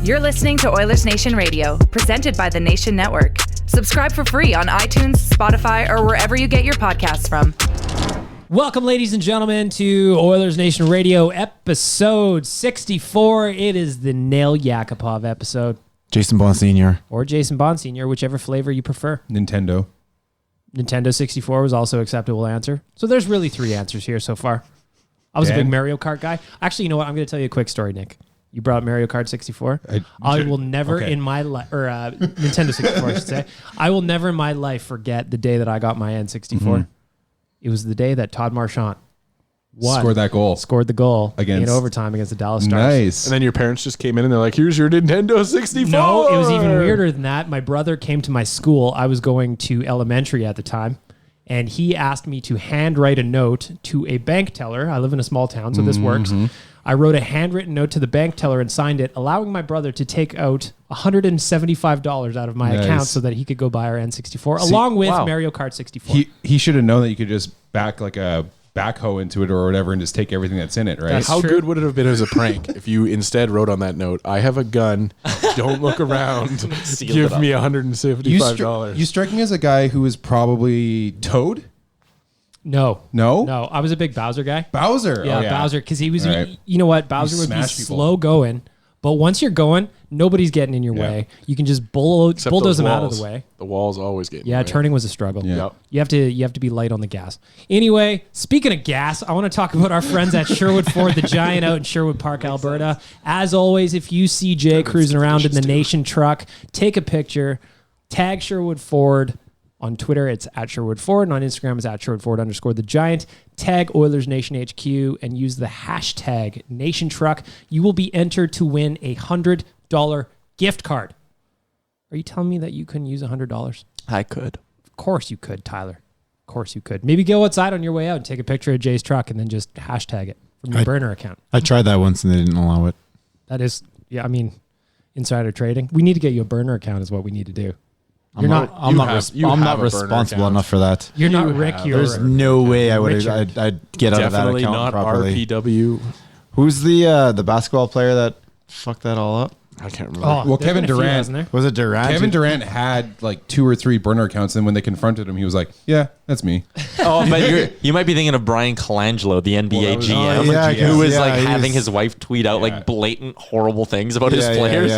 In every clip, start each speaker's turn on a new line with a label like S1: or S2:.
S1: You're listening to Oilers Nation Radio, presented by the Nation Network. Subscribe for free on iTunes, Spotify, or wherever you get your podcasts from.
S2: Welcome, ladies and gentlemen, to Oilers Nation Radio, episode 64. It is the Nail Yakupov episode.
S3: Jason Bond Sr.
S2: Or Jason Bond Sr., whichever flavor you prefer.
S4: Nintendo
S2: 64 was also an acceptable answer. So there's really three answers here so far. I was a big Mario Kart guy. Actually, you know what? I'm going to tell you a quick story, Nick. You brought up Mario Kart 64. I will never in my life, or Nintendo 64, I should say. I will never in my life forget the day that I got my N64. Mm-hmm. It was the day that Todd Marchant scored the goal in overtime against the Dallas Stars.
S4: Nice.
S5: And then your parents just came in and they're like, here's your Nintendo 64.
S2: No, it was even weirder than that. My brother came to my school. I was going to elementary at the time. And he asked me to handwrite a note to a bank teller. I live in a small town, so this works. I wrote a handwritten note to the bank teller and signed it, allowing my brother to take out $175 out of my account so that he could go buy our N64, along with Mario Kart 64.
S4: He should have known that you could just back like a backhoe into it or whatever and just take everything that's in it, right?
S5: How good would it have been as a prank if you instead wrote on that note, I have a gun, don't look around, give me $175.
S4: You strike me as a guy who is probably Toad?
S2: No.
S4: No?
S2: I was a big Bowser guy.
S4: Bowser?
S2: Yeah, Bowser, because he was, you know what, Bowser would be slow going, but once you're going, nobody's getting in your way. You can just bulldoze them out of the way.
S5: The walls always get in
S2: your way. Turning was a struggle.
S4: Yeah.
S2: Yep. You have to be light on the gas. Anyway, speaking of gas, I want to talk about our friends at Sherwood Ford, the Giant out in Sherwood Park, Alberta. As always, if you see Jay cruising around in the Nation truck, take a picture, tag Sherwood Ford. On Twitter, it's at Sherwood Ford, and on Instagram, it's at Sherwood Ford _the Giant. Tag Oilers Nation HQ and use the hashtag Nation Truck. You will be entered to win a $100 gift card. Are you telling me that you couldn't use $100?
S6: I could.
S2: Of course you could, Tyler. Of course you could. Maybe go outside on your way out and take a picture of Jay's truck and then just hashtag it from your burner account.
S3: I tried that once and they didn't allow it.
S2: That is, insider trading. We need to get you a burner account is what we need to do. I'm not
S3: responsible enough for that.
S2: You're not Rick.
S3: There's no way I'd get out of that account
S5: not
S3: properly.
S5: RPW.
S3: Who's the basketball player that fucked that all up?
S5: I can't remember.
S4: Well, Kevin Durant.
S3: Was it Durant?
S4: Kevin Durant had like 2 or 3 burner accounts, and when they confronted him, he was like, "Yeah, that's me."
S6: Oh, but you might be thinking of Brian Colangelo, the NBA GM, who was having his wife tweet out like blatant horrible things about his players.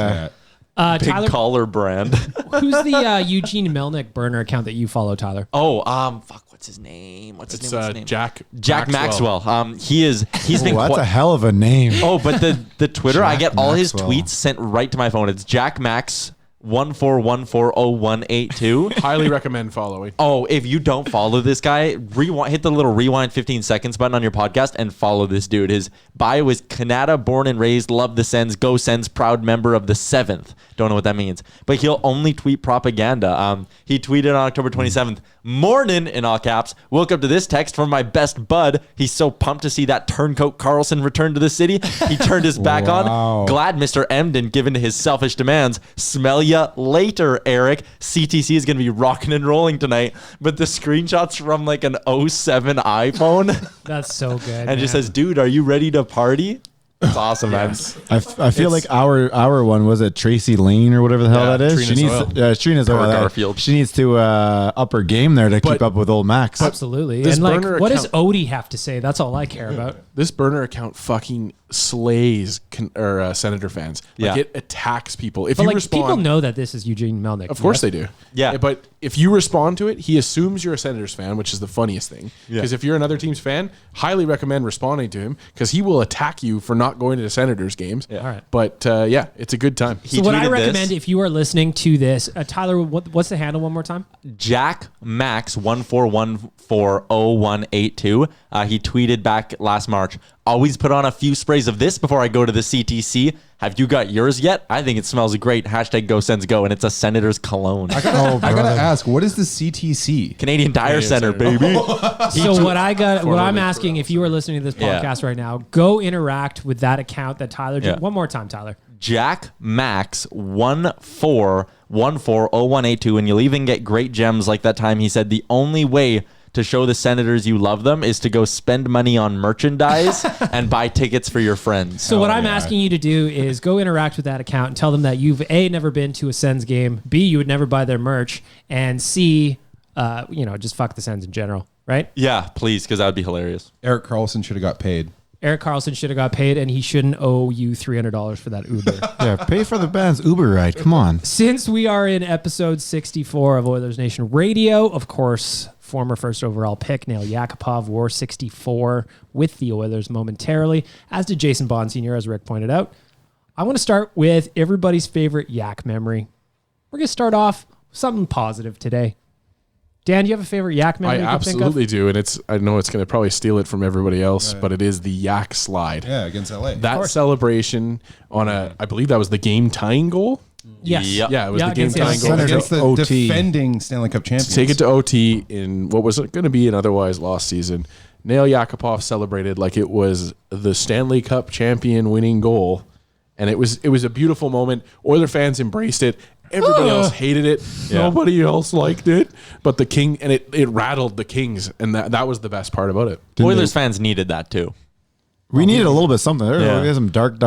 S6: Big
S2: Tyler,
S6: collar brand.
S2: Who's the Eugene Melnick burner account that you follow, Tyler?
S6: What's his name? What's his name?
S5: Jack
S6: Maxwell. He's been
S3: that's a hell of a name.
S6: Oh, but the Twitter, I get all his
S3: Maxwell.
S6: tweets sent right to my phone. It's Jack Max 141400182.
S5: Highly recommend following.
S6: Oh, if you don't follow this guy, hit the little rewind 15 seconds button on your podcast and follow this dude. His bio is Canada, born and raised, love the Sens, go Sens, proud member of the 7th. Don't know what that means, but he'll only tweet propaganda. He tweeted on October 27th, "Morning," in all caps. Woke up to this text from my best bud. He's so pumped to see that turncoat Carlson return to the city. He turned his back on. Glad Mr. M didn't give in to his selfish demands. Smell ya later, Eric. CTC is going to be rocking and rolling tonight. But the screenshots from like an 07 iPhone.
S2: That's so good.
S6: And it just says, dude, are you ready to party? It's awesome, man.
S3: I feel like our one was it Tracy Lane or whatever the hell that is. Trina's Oil.
S6: Garfield.
S3: She needs to up her game there to keep up with old Max.
S2: Absolutely. And what does Odie have to say? That's all I care about.
S5: This burner account fucking slays Senator fans. It attacks people. If you respond,
S2: people know that this is Eugene Melnick.
S5: Of course they do.
S6: Yeah.
S5: But if you respond to it, he assumes you're a Senators fan, which is the funniest thing. Because if you're another team's fan, highly recommend responding to him because he will attack you for not going to the Senators games.
S2: Yeah. All right.
S5: But it's a good time.
S2: So what I recommend if you are listening to this, Tyler, what's the handle one more time?
S6: Jack Max 141400182. He tweeted back last March. Always put on a few sprays of this before I go to the CTC. Have you got yours yet? I think it smells great. Hashtag Go Sens Go, and it's a Senator's cologne.
S4: I gotta ask, what is the CTC?
S6: Canadian Tire Center, baby.
S2: So what I'm asking, if you are listening to this podcast right now, go interact with that account that Tyler did. One more time, Tyler.
S6: Jack Max 141400182, and you'll even get great gems like that time he said the only way to show the Senators you love them is to go spend money on merchandise and buy tickets for your friends.
S2: So what I'm asking you to do is go interact with that account and tell them that you've A, never been to a Sens game, B, you would never buy their merch, and C, just fuck the Sens in general, right?
S6: Yeah, please, because that would be hilarious.
S4: Eric Carlson should have got paid.
S2: Eric Carlson should have got paid, and he shouldn't owe you $300 for that Uber.
S3: Yeah, pay for the band's Uber ride. Come on.
S2: Since we are in episode 64 of Oilers Nation Radio, of course, former first overall pick Nail Yakupov wore 64 with the Oilers momentarily, as did Jason Bond Sr., as Rick pointed out. I want to start with everybody's favorite Yak memory. We're going to start off with something positive today. Dan, do you have a favorite Yak memory?
S5: I absolutely do, and I know it's going to probably steal it from everybody else, but it is the Yak slide.
S4: Yeah, against LA.
S5: That celebration on I believe that was the game tying goal.
S2: Yes.
S6: Yep.
S5: Yeah, it was the game
S2: against the
S5: tying goal.
S2: Senators.
S4: Against the
S3: OT.
S4: defending Stanley Cup champions.
S5: Take it to OT in what was going to be an otherwise lost season. Nail Yakupov celebrated like it was the Stanley Cup champion winning goal, and it was a beautiful moment. Oiler fans embraced it. Everybody else hated it.
S6: Yeah.
S5: Nobody else liked it. But the King, and it rattled the Kings, and that was the best part about it.
S6: Oilers fans needed that too.
S3: We needed a little bit of something. There
S6: Yeah.
S3: were some dark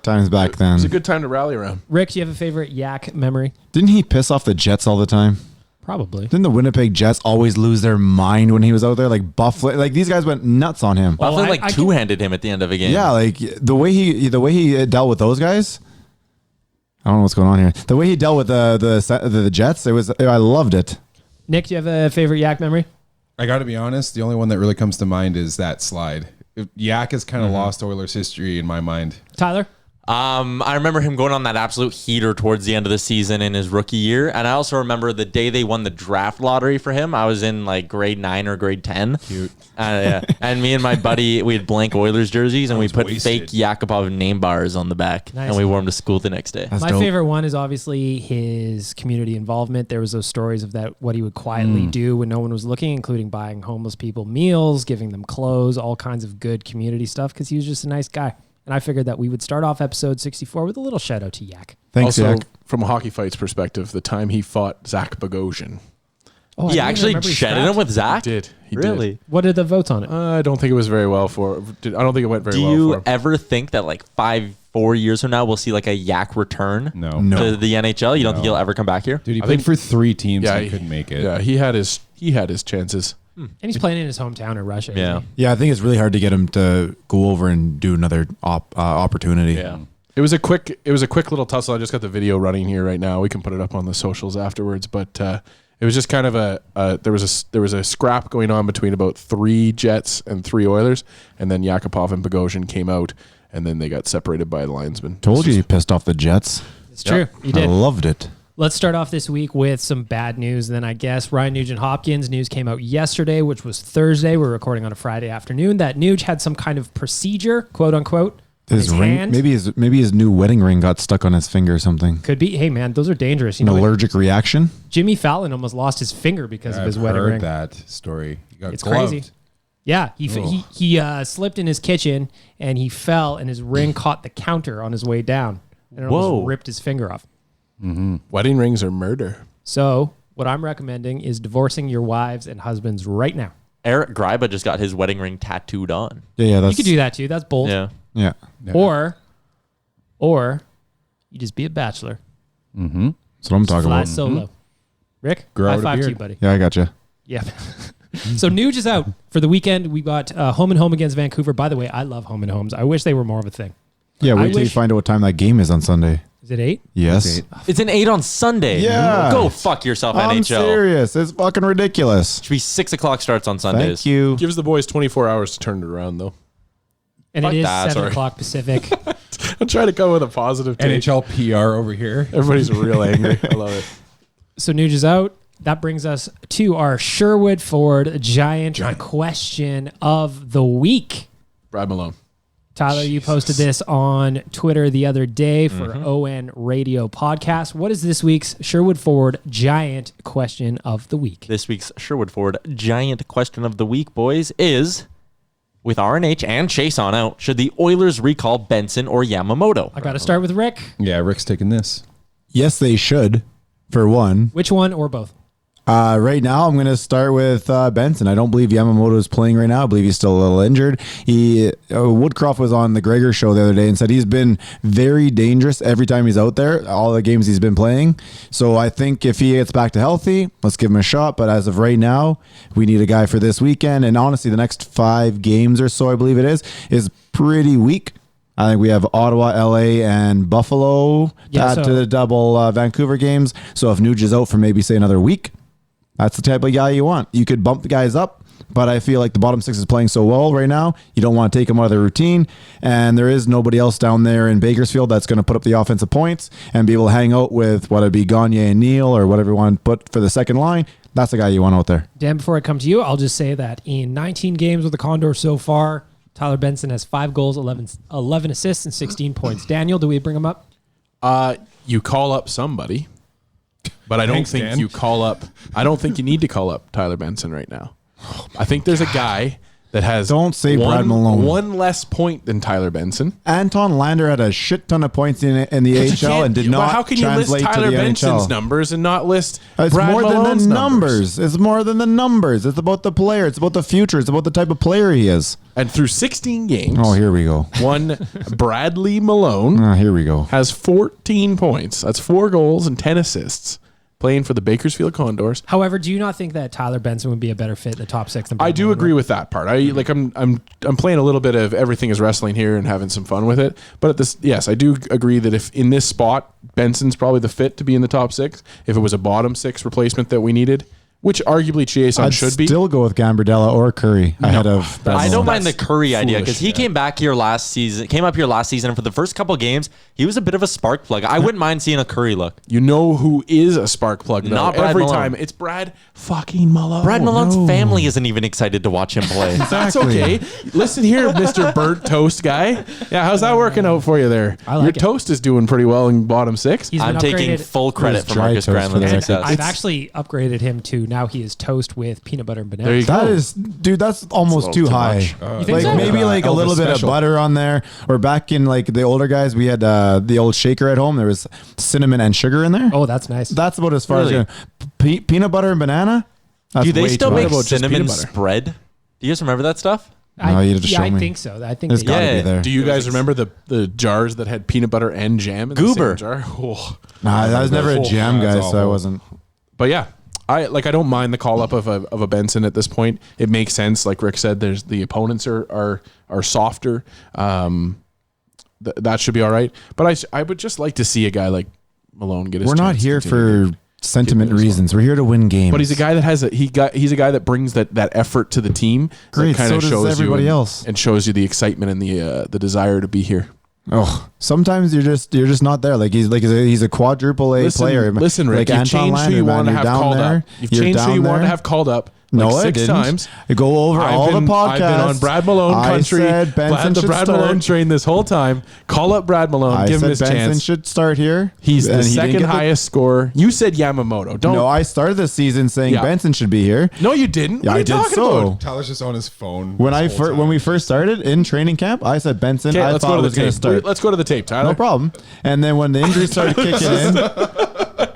S3: times back then.
S5: It's a good time to rally around.
S2: Rick, do you have a favorite Yak memory?
S3: Didn't he piss off the Jets all the time?
S2: Probably.
S3: Didn't the Winnipeg Jets always lose their mind when he was out there? Like Buffalo, like these guys went nuts on him.
S6: Buffalo
S2: I
S6: two-handed him at the end of a game.
S3: Yeah, like the way he dealt with those guys. I don't know what's going on here. The way he dealt with the Jets, I loved it.
S2: Nick, do you have a favorite Yak memory?
S4: I got to be honest, the only one that really comes to mind is that slide. Yak has kind of lost Oilers history in my mind.
S2: Tyler?
S6: I remember him going on that absolute heater towards the end of the season in his rookie year. And I also remember the day they won the draft lottery for him. I was in like grade 9 or grade 10.
S4: Cute.
S6: And me and my buddy, we had blank Oilers jerseys and we put
S4: wasted.
S6: fake Yakupov name bars on the back.
S2: Nice.
S6: And we wore them to school the next day.
S3: That's
S2: My
S3: dope.
S2: favorite one is obviously his community involvement. There was those stories of that, what he would quietly do when no one was looking, including buying homeless people meals, giving them clothes, all kinds of good community stuff, because he was just a nice guy. And I figured that we would start off episode 64 with a little shout out to Yak.
S3: Thanks,
S5: Also,
S3: Yak.
S5: from a hockey fights perspective, the time he fought Zach Bogosian.
S2: Oh, I
S6: He
S2: didn't
S6: actually
S2: remember he
S6: shedded
S2: scrapped.
S6: him with Zach?
S5: He did.
S6: Really?
S2: What are the votes on it?
S5: I don't think it was very well for. I don't think it went very
S6: Do
S5: well for
S6: you
S5: him.
S6: ever think that like 4 years from now we'll see like a Yak return
S4: No.
S6: to the NHL? You don't think he'll ever come back here?
S4: Dude, he
S5: I
S4: played
S5: think-
S4: for 3 teams
S5: Yeah,
S4: and couldn't make it.
S5: Yeah, he had his chances.
S2: And he's playing in his hometown in Russia. isn't
S6: Yeah.
S2: he?
S3: Yeah, I think it's really hard to get him to go over and do another opportunity.
S6: Yeah.
S5: It was a quick little tussle. I just got the video running here right now. We can put it up on the socials afterwards, but it was just kind of there was a scrap going on between about 3 Jets and 3 Oilers, and then Yakupov and Bogosian came out, and then they got separated by the linesman.
S3: Told you he pissed off the Jets.
S2: It's true. You
S3: I
S2: did.
S3: loved it.
S2: Let's start off this week with some bad news. Then I guess Ryan Nugent-Hopkins news came out yesterday, which was Thursday. We're recording on a Friday afternoon. That Nuge had some kind of procedure, quote unquote, on
S3: His
S2: his
S3: ring,
S2: hand.
S3: maybe his new wedding ring got stuck on his finger or something.
S2: Could be. Hey man, those are dangerous. You
S3: An
S2: know,
S3: allergic reaction.
S2: Jimmy Fallon almost lost his finger because of his wedding
S4: heard
S2: ring.
S4: that story. He got
S2: It's
S4: gloved.
S2: crazy. Yeah, he slipped in his kitchen and he fell and his ring caught the counter on his way down and it
S6: Whoa.
S2: almost ripped his finger off.
S5: Wedding rings are murder.
S2: So what I'm recommending is divorcing your wives and husbands right now.
S6: Eric Greiba just got his wedding ring tattooed on.
S3: Yeah,
S2: You
S3: that's
S2: could do that too. That's bold.
S6: Yeah.
S3: Yeah,
S2: Or you just be a bachelor.
S3: that's what I'm talking
S2: Fly
S3: about.
S2: solo. Rick,
S4: Grow
S2: high
S4: out a
S2: five to you,
S4: beard.
S2: buddy.
S3: Yeah, I got you.
S2: Yeah. So Nuge is out for the weekend. We got home and home against Vancouver. By the way, I love home and homes. I wish they were more of a thing.
S3: Yeah,
S2: I
S3: wait till you
S2: wish-
S3: find out what time that game is on Sunday.
S2: Is it 8?
S3: Yes.
S6: It's an 8 on Sunday.
S3: Yeah.
S6: Go fuck yourself,
S3: I'm
S6: NHL.
S3: serious. It's fucking ridiculous.
S6: Should be 6 o'clock starts on Sundays.
S3: Thank you.
S5: Gives the boys 24 hours to turn it around, though.
S2: And
S6: Fuck
S2: it is
S6: that,
S2: 7
S6: sorry.
S2: o'clock Pacific.
S5: I'm trying to come with a positive take.
S4: NHL PR over here.
S5: Everybody's real angry. I love it.
S2: So Nuge is out. That brings us to our Sherwood Ford Giant question of the week.
S5: Brad Malone.
S2: Tyler, you posted this on Twitter the other day for ON Radio Podcast. What is this week's Sherwood Ford Giant question of the week?
S6: This week's Sherwood Ford Giant question of the week, boys, is with RNH and Chiasson out, should the Oilers recall Benson or Yamamoto?
S2: I got to start with Rick.
S4: Yeah, Rick's taking this.
S3: Yes, they should. For one,
S2: Which one or both?
S3: Right now, I'm going to start with Benson. I don't believe Yamamoto is playing right now. I believe he's still a little injured. Woodcroft was on the Gregor show the other day and said he's been very dangerous every time he's out there, all the games he's been playing. So I think if he gets back to healthy, let's give him a shot. But as of right now, we need a guy for this weekend. And honestly, the next 5 games or so, I believe it is pretty weak. I think we have Ottawa, LA, and Buffalo to add to the double Vancouver games. So if Nuge is out for maybe, say, another week, that's the type of guy you want. You could bump the guys up, but I feel like the bottom 6 is playing so well right now, you don't want to take them out of the routine, and there is nobody else down there in Bakersfield that's going to put up the offensive points and be able to hang out with whether it be Gagne and Neal or whatever you want to put for the second line. That's the guy you want out there.
S2: Dan, before I come to you, I'll just say that in 19 games with the Condors so far, Tyler Benson has 5 goals, 11 assists, and 16 points. Daniel, do we bring him up?
S5: You call up somebody, but I don't think
S4: Dan.
S5: you call up. I don't think you need to call up Tyler Benson right now. I think there's a guy that has
S3: Don't say Brad Malone.
S5: one less point than Tyler Benson.
S3: Anton Lander had a shit ton of points in the AHL and did not
S5: How can you list
S3: translate
S5: Tyler
S3: to the
S5: Benson's
S3: NHL.
S5: numbers and not list
S3: It's
S5: Brad
S3: more
S5: Malone's
S3: than the numbers. It's more than the numbers. It's about the player. It's about the future. It's about the type of player he is.
S5: And through 16 games,
S3: Oh, here we go.
S5: one Bradley Malone
S3: Oh, here we go.
S5: has 14 points. That's 4 goals and 10 assists. Playing for the Bakersfield Condors.
S2: However, do you not think that Tyler Benson would be a better fit in the top 6 than Brad
S5: I do
S2: Malone?
S5: agree with that part. I'm playing a little bit of everything is wrestling here and having some fun with it. But at this, yes, I do agree that if in this spot, Benson's probably the fit to be in the top 6. If it was a bottom 6 replacement that we needed, which arguably Chiasson
S3: I'd
S5: should be.
S3: still go with Gambardella or Curry ahead of Brad
S6: I
S3: Malone.
S6: don't mind the Curry idea because he
S5: foolish,
S6: came up here last season, and for the first couple games, he was a bit of a spark plug. I wouldn't mind seeing a Curry look.
S5: You know who is a spark plug though?
S6: Not Brad
S5: Every
S6: Malone.
S5: time it's Brad fucking Malone.
S6: Brad Malone's family isn't even excited to watch him play.
S5: That's okay. Listen here, Mr. Burnt Toast guy. Yeah, how's that working out for you there?
S2: I like
S5: Your
S2: it.
S5: toast is doing pretty well in bottom 6.
S2: He's been
S6: I'm taking
S2: upgraded.
S6: full credit for
S3: dry
S6: Marcus
S3: toast for
S6: Granlund's
S3: the
S6: success.
S2: I've actually upgraded him to now he is toast with peanut butter and banana.
S5: There you go.
S3: That is, dude, that's almost
S5: That's a
S3: too
S5: little too
S3: high.
S5: much.
S2: You think
S3: Like
S2: so?
S3: maybe like a
S4: Elvis
S3: little bit
S4: special.
S3: of butter on there. Or back in like the older guys, we had the old shaker at home. There was cinnamon and sugar in there.
S2: Oh, that's nice.
S3: That's about as far
S6: Really?
S3: as peanut butter and banana. That's
S6: Do they
S3: way
S6: still
S3: too
S6: make
S3: much.
S5: about just
S6: cinnamon
S5: peanut butter?
S6: spread? Do you guys remember that stuff?
S3: No, you have to show
S2: I
S3: me.
S2: think so. I think
S3: There's
S2: they-
S3: got to
S6: Yeah.
S3: be there.
S5: Do you guys remember the jars that had peanut butter and jam in
S6: Goober.
S5: the same jar? Oh.
S3: Nah, I was never a
S5: Oh,
S3: jam
S4: that's
S3: guy, so I
S4: awful.
S3: wasn't.
S5: But yeah, I don't mind the call up of a Benson at this point. It makes sense. Like Rick said, there's the opponents are softer. That should be all right. But I would just like to see a guy like Malone get his.
S3: We're not
S5: chance to
S3: here
S5: continue.
S3: for sentiment
S5: Get those
S3: reasons. We're here to win games.
S5: But he's a guy that has he's a guy that brings that effort to the team.
S3: Great,
S5: That kind
S3: so
S5: of
S3: does
S5: shows
S3: everybody
S5: you
S3: else.
S5: and shows you the excitement and the desire to be here.
S3: Oh, sometimes you're just not there. Like he's a quadruple A player.
S5: Listen, Rick,
S3: like
S5: you've
S3: Anton
S5: changed who
S3: Lander,
S5: you
S3: man,
S5: want to
S3: you're
S5: have
S3: down
S5: called
S3: there.
S5: up. You've
S3: You're
S5: changed who
S3: down
S5: you want to
S3: there.
S5: have called up.
S3: No,
S5: like
S3: I
S5: 6
S3: didn't.
S5: times.
S3: I go over all the podcasts.
S5: I've been on Brad Malone country.
S3: I said Benson
S5: the
S3: should
S5: Brad
S3: start.
S5: Malone train this whole time. Call up Brad Malone.
S3: I
S5: give him
S3: said
S5: his
S3: Benson
S5: chance.
S3: should start here.
S5: He's
S3: and
S5: the
S3: he didn't
S5: second
S3: get
S5: highest scorer. You said Yamamoto. Don't.
S3: No, I started the season saying
S5: Yeah.
S3: Benson should be here.
S5: No, you didn't.
S3: Yeah,
S5: What are
S3: I
S5: you
S3: did
S5: talking
S3: so.
S5: about?
S4: Tyler's just on his phone.
S3: When
S4: this whole time.
S3: we first started in training camp, I said Benson.
S5: Okay,
S3: I
S5: let's
S3: thought
S5: go to the
S3: was going to
S5: tape.
S3: start.
S5: Let's go to the tape, Tyler.
S3: No problem. And then when the injuries started kicking in,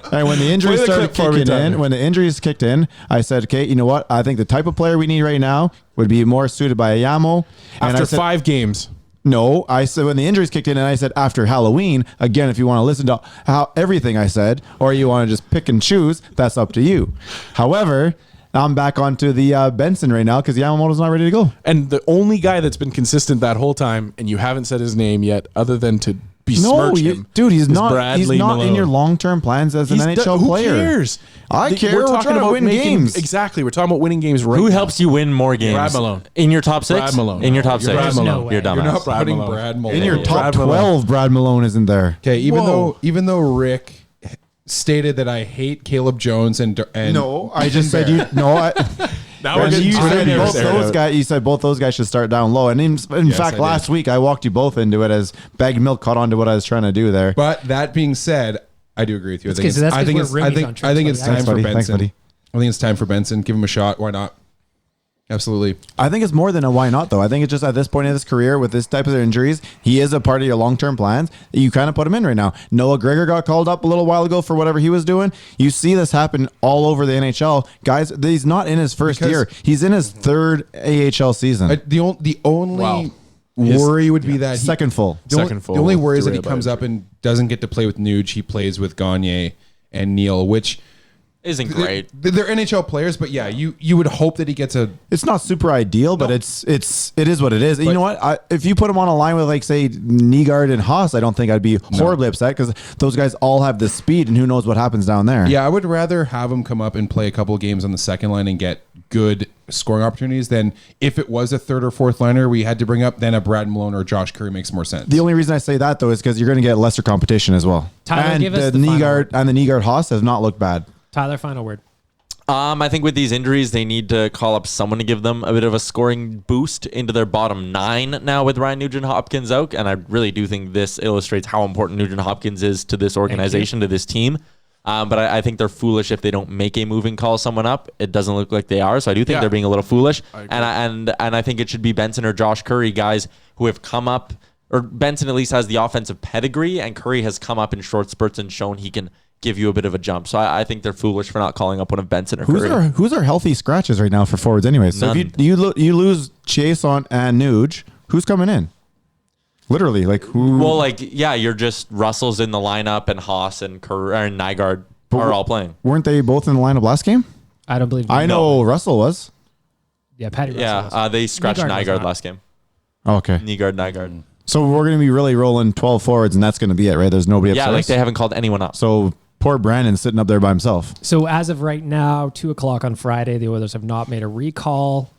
S3: and when the injuries
S5: Play the
S3: started
S5: clip for me,
S3: kicking in,
S5: Tyler.
S3: when the injuries kicked in, I said, okay, you know what? I think the type of player we need right now would be more suited by a Yamo. And
S5: After
S3: I said,
S5: 5 games.
S3: no, I said when the injuries kicked in, and I said after Halloween. Again, if you want to listen to how everything I said, or you want to just pick and choose, that's up to you. However, I'm back onto the Benson right now because Yamamoto's not ready to go.
S5: And the only guy that's been consistent that whole time, and you haven't said his name yet, other than to besmirch him.
S3: Dude, he's
S5: is
S3: not.
S5: Bradley
S3: He's not in
S5: Malone.
S3: your long-term plans as an NHL
S5: Who
S3: player.
S5: cares?
S3: I care. We're
S5: talking
S3: trying to
S5: about
S3: win games.
S5: Exactly. We're talking about winning games right
S6: Who
S5: now.
S6: helps you win more games?
S5: Brad Malone.
S6: In your top 6?
S5: Brad Malone.
S6: In your top 6.
S5: Brad
S2: There's
S5: Malone.
S2: no way.
S6: You're dumbass.
S4: You're not
S5: Brad
S4: putting
S5: Malone.
S4: Brad Malone
S3: In your top
S5: Brad Malone.
S3: 12, Brad Malone isn't there.
S4: Okay,
S5: Whoa.
S4: even though Rick stated that I hate Caleb Jones and
S3: No, I just said you. No,
S5: Now we're
S3: and
S5: getting
S3: you
S5: Twitter
S3: said
S5: news
S3: both
S5: there.
S3: those guys. You said both those guys should start down low. And in fact,
S4: I
S3: last
S4: did.
S3: week I walked you both into it as Bagged Milk caught on to what I was trying to do there.
S4: But that being said, I do agree with you. I
S2: That's
S4: think
S2: okay, so that's
S4: I think
S2: 'cause
S4: it's
S2: we're
S4: I
S2: rimmies
S4: think
S2: on
S4: I think it's
S2: Twitter.
S4: time
S3: Thanks,
S4: for
S3: buddy. Thanks,
S4: Benson.
S3: buddy.
S4: I think it's time for Benson. Give him a shot. Why not? Absolutely.
S3: I think it's more than a why not, though. I think it's just at this point in his career with this type of injuries, he is a part of your long-term plans. You kind of put him in right now. Noah Gregor got called up a little while ago for whatever he was doing. You see this happen all over the NHL. Guys, he's not in his first year. He's in his third AHL season.
S4: The only worry would be that
S3: second full.
S4: The only worry is that he comes up and doesn't get to play with Nuge. He plays with Gagne and Neal, which
S6: isn't great.
S4: They're NHL players, but yeah, you would hope that he gets a.
S3: It's not super ideal, but it is what it is. You know what? If you put him on a line with, like, say, Nygaard and Haas, I don't think I'd be horribly upset, because those guys all have the speed, and who knows what happens down there.
S4: Yeah, I would rather have him come up and play a couple of games on the second line and get good scoring opportunities than if it was a third or fourth liner we had to bring up, then a Brad Malone or Josh Curry makes more sense.
S3: The only reason I say that, though, is because you're going to get lesser competition as well.
S2: Tyler,
S3: and
S2: give us the
S3: Nygaard and the Nygaard Haas have not looked bad.
S2: Tyler, final word.
S6: I think with these injuries, they need to call up someone to give them a bit of a scoring boost into their bottom 9 now with Ryan Nugent-Hopkins out. And I really do think this illustrates how important Nugent-Hopkins is to this organization, to this team. But I think they're foolish if they don't make a move and call someone up. It doesn't look like they are. So I do think they're being a little foolish. And I think it should be Benson or Josh Curry, guys who have come up, or Benson at least has the offensive pedigree, and Curry has come up in short spurts and shown he can give you a bit of a jump. So I think they're foolish for not calling up one of Benson or Curry.
S3: Who's our healthy scratches right now for forwards anyway? So
S6: None.
S3: if you lose Chiasson and Nuge, who's coming in? Literally, like who?
S6: Well, you're just Russell's in the lineup, and Haas and Curry and Nygaard are all playing.
S3: Weren't they both in the lineup last game?
S2: I don't believe.
S3: I know Russell was.
S2: Yeah, Patty Russell.
S6: Yeah, they scratched Nygaard
S2: not.
S6: last game.
S3: Oh, okay.
S6: Nygaard.
S3: So we're going to be really rolling 12 forwards, and that's going to be it, right? There's nobody upstairs.
S6: Yeah, like they haven't called anyone up.
S3: So poor Brandon sitting up there by himself.
S2: So as of right now, 2:00 on Friday, the Oilers have not made a recall.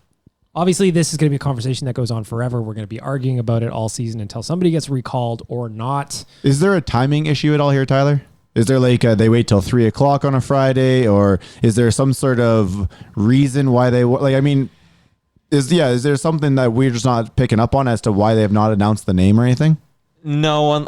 S2: Obviously, this is going to be a conversation that goes on forever. We're going to be arguing about it all season until somebody gets recalled or not.
S3: Is there a timing issue at all here, Tyler? Is there they wait till 3:00 on a Friday, or is there some sort of reason why they is there something that we're just not picking up on as to why they have not announced the name or anything?
S6: No,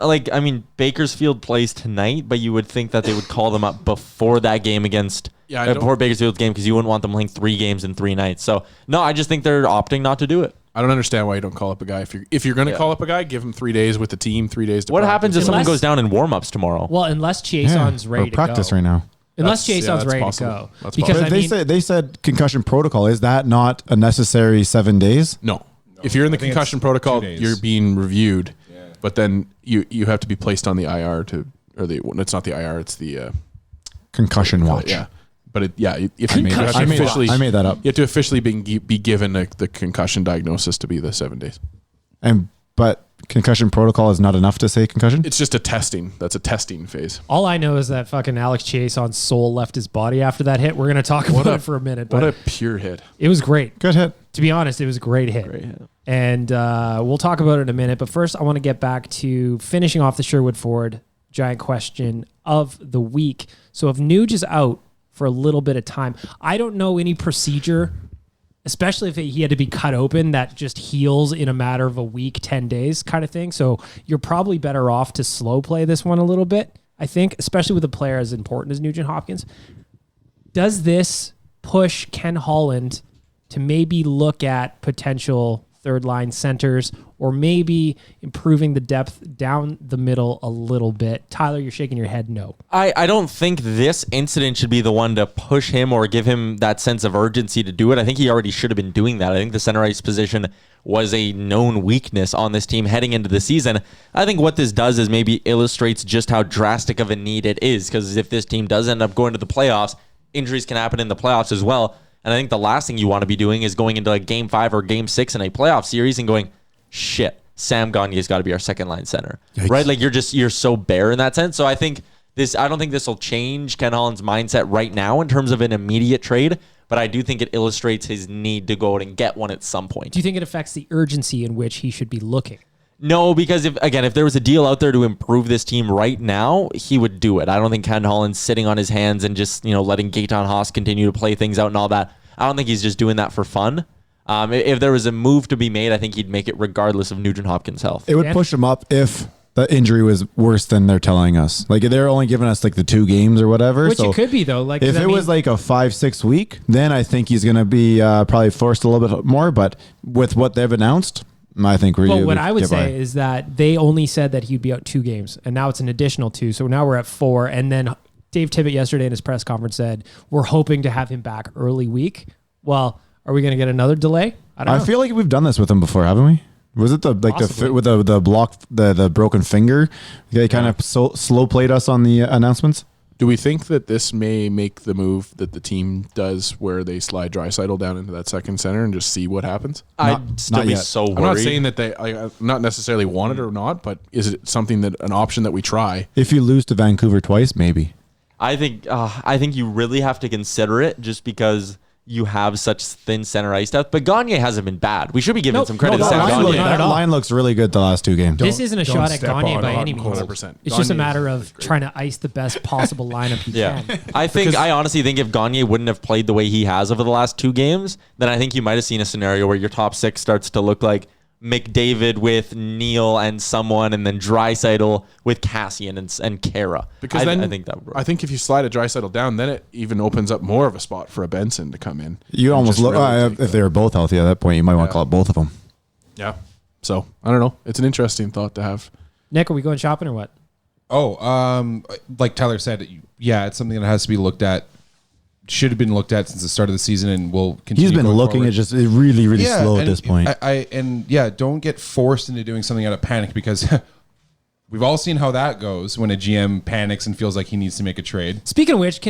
S6: Bakersfield plays tonight, but you would think that they would call them up before that game against before Bakersfield's game, because you wouldn't want them playing 3 games in 3 nights. So no, I just think they're opting not to do it.
S5: I don't understand why you don't call up a guy. If you're going to call up a guy, give him 3 days with the team, 3 days to
S6: What
S5: practice.
S6: happens if someone goes down in warm-ups tomorrow?
S2: Well, unless Chiasson's ready to go.
S3: Practice right now.
S2: Unless
S5: That's
S2: Chiasson's ready
S5: possible.
S2: to go.
S5: That's
S2: Because
S5: possible.
S3: They said concussion protocol. Is that not a necessary 7 days?
S5: No. If you're in the
S4: I think
S5: concussion
S4: it's
S5: protocol,
S4: 2 days.
S5: you're being reviewed, but then you have to be placed on the IR it's not the IR, it's the
S3: Concussion watch.
S5: Yeah. But you have to
S3: I made that up.
S5: You have to officially be given the concussion diagnosis to be the 7 days.
S3: But concussion protocol is not enough to say concussion?
S5: It's just a testing. That's a testing phase.
S2: all I know is that fucking Alex Chiasson's soul left his body after that hit. We're going to talk about it for a minute.
S5: What
S2: But
S5: a pure hit.
S2: it was great.
S3: Good hit.
S2: To be honest, it was a great hit. And we'll talk about it in a minute. But first, I want to get back to finishing off the Sherwood Ford giant question of the week. So if Nuge is out for a little bit of time, I don't know any procedure, especially if he had to be cut open, that just heals in a matter of a week, 10 days kind of thing. So you're probably better off to slow play this one a little bit, I think, especially with a player as important as Nugent-Hopkins. Does this push Ken Holland to maybe look at potential third line centers, or maybe improving the depth down the middle a little bit? Tyler, you're shaking your head no.
S6: I don't think this incident should be the one to push him or give him that sense of urgency to do it. I think he already should have been doing that. I think the center ice position was a known weakness on this team heading into the season. I think what this does is maybe illustrates just how drastic of a need it is, because if this team does end up going to the playoffs, injuries can happen in the playoffs as well. And I think the last thing you want to be doing is going into like game 5 or game 6 in a playoff series and going, shit, Sam Gagne's got to be our second line center. Yikes. Right? Like you're so bare in that sense. So I don't think this will change Ken Holland's mindset right now in terms of an immediate trade, but I do think it illustrates his need to go out and get one at some point.
S2: Do you think it affects the urgency in which he should be looking?
S6: No, because if there was a deal out there to improve this team right now, he would do it. I don't think Ken Holland's sitting on his hands and just, letting Gaetan Haas continue to play things out and all that. I don't think he's just doing that for fun. If there was a move to be made, I think he'd make it regardless of Nugent-Hopkins' health.
S3: It would push him up if the injury was worse than they're telling us. Like they're only giving us like the 2 games or whatever.
S2: Which
S3: so
S2: it could be though. Like
S3: if it was like a 5-6 week, then I think he's going to be probably forced a little bit more. But with what they've announced, I think we're.
S2: But what I would say is that they only said that he'd be out 2 games, and now it's an additional 2. So now we're at 4. And then Dave Tippett yesterday in his press conference said we're hoping to have him back early week. Well, are we going to get another delay? I don't know.
S3: I feel like we've done this with him before, haven't we? Was it with the block the broken finger? They kind of slow played us on the announcements.
S5: Do we think that this may make the move that the team does where they slide Draisaitl down into that second center and just see what happens?
S6: I'd still be
S3: yet.
S6: so worried.
S5: I'm not saying that I'm not necessarily want it or not, but is it something an option that we try?
S3: If you lose to Vancouver twice, maybe.
S6: I think you really have to consider it just because you have such thin center ice depth. But Gagne hasn't been bad. We should be giving some credit to Sam Gagne.
S3: That line looks really good the last 2 games.
S2: This isn't a
S4: don't
S2: shot at
S4: step
S2: Gagne
S4: on
S2: by
S4: it.
S2: any means.
S5: 100%.
S2: It's just a
S5: Gagne
S2: matter
S5: is
S2: of
S5: great.
S2: trying to ice the best possible lineup he
S6: Yeah,
S2: can.
S6: I honestly think if Gagne wouldn't have played the way he has over the last 2 games, then I think you might have seen a scenario where your top 6 starts to look like McDavid with Neal and someone, and then Draisaitl with Cassian and Kara.
S5: Because then
S6: I think that would work.
S5: I think if you slide a Draisaitl down, then it even opens up more of a spot for a Benson to come in.
S3: You
S5: and
S3: almost
S5: just
S3: look
S5: really take
S3: if they were both healthy at that point, you might want to call it both of them.
S5: Yeah. So I don't know. It's an interesting thought to have.
S2: Nick, are we going shopping or what?
S4: Like Tyler said, yeah, it's something that has to be looked at. Should have been looked at since the start of the season, and will continue.
S3: He's been
S4: going
S3: looking
S4: forward.
S3: at just really, really slow at this point.
S4: Don't get forced into doing something out of panic, because we've all seen how that goes when a GM panics and feels like he needs to make a trade.
S2: Speaking of which,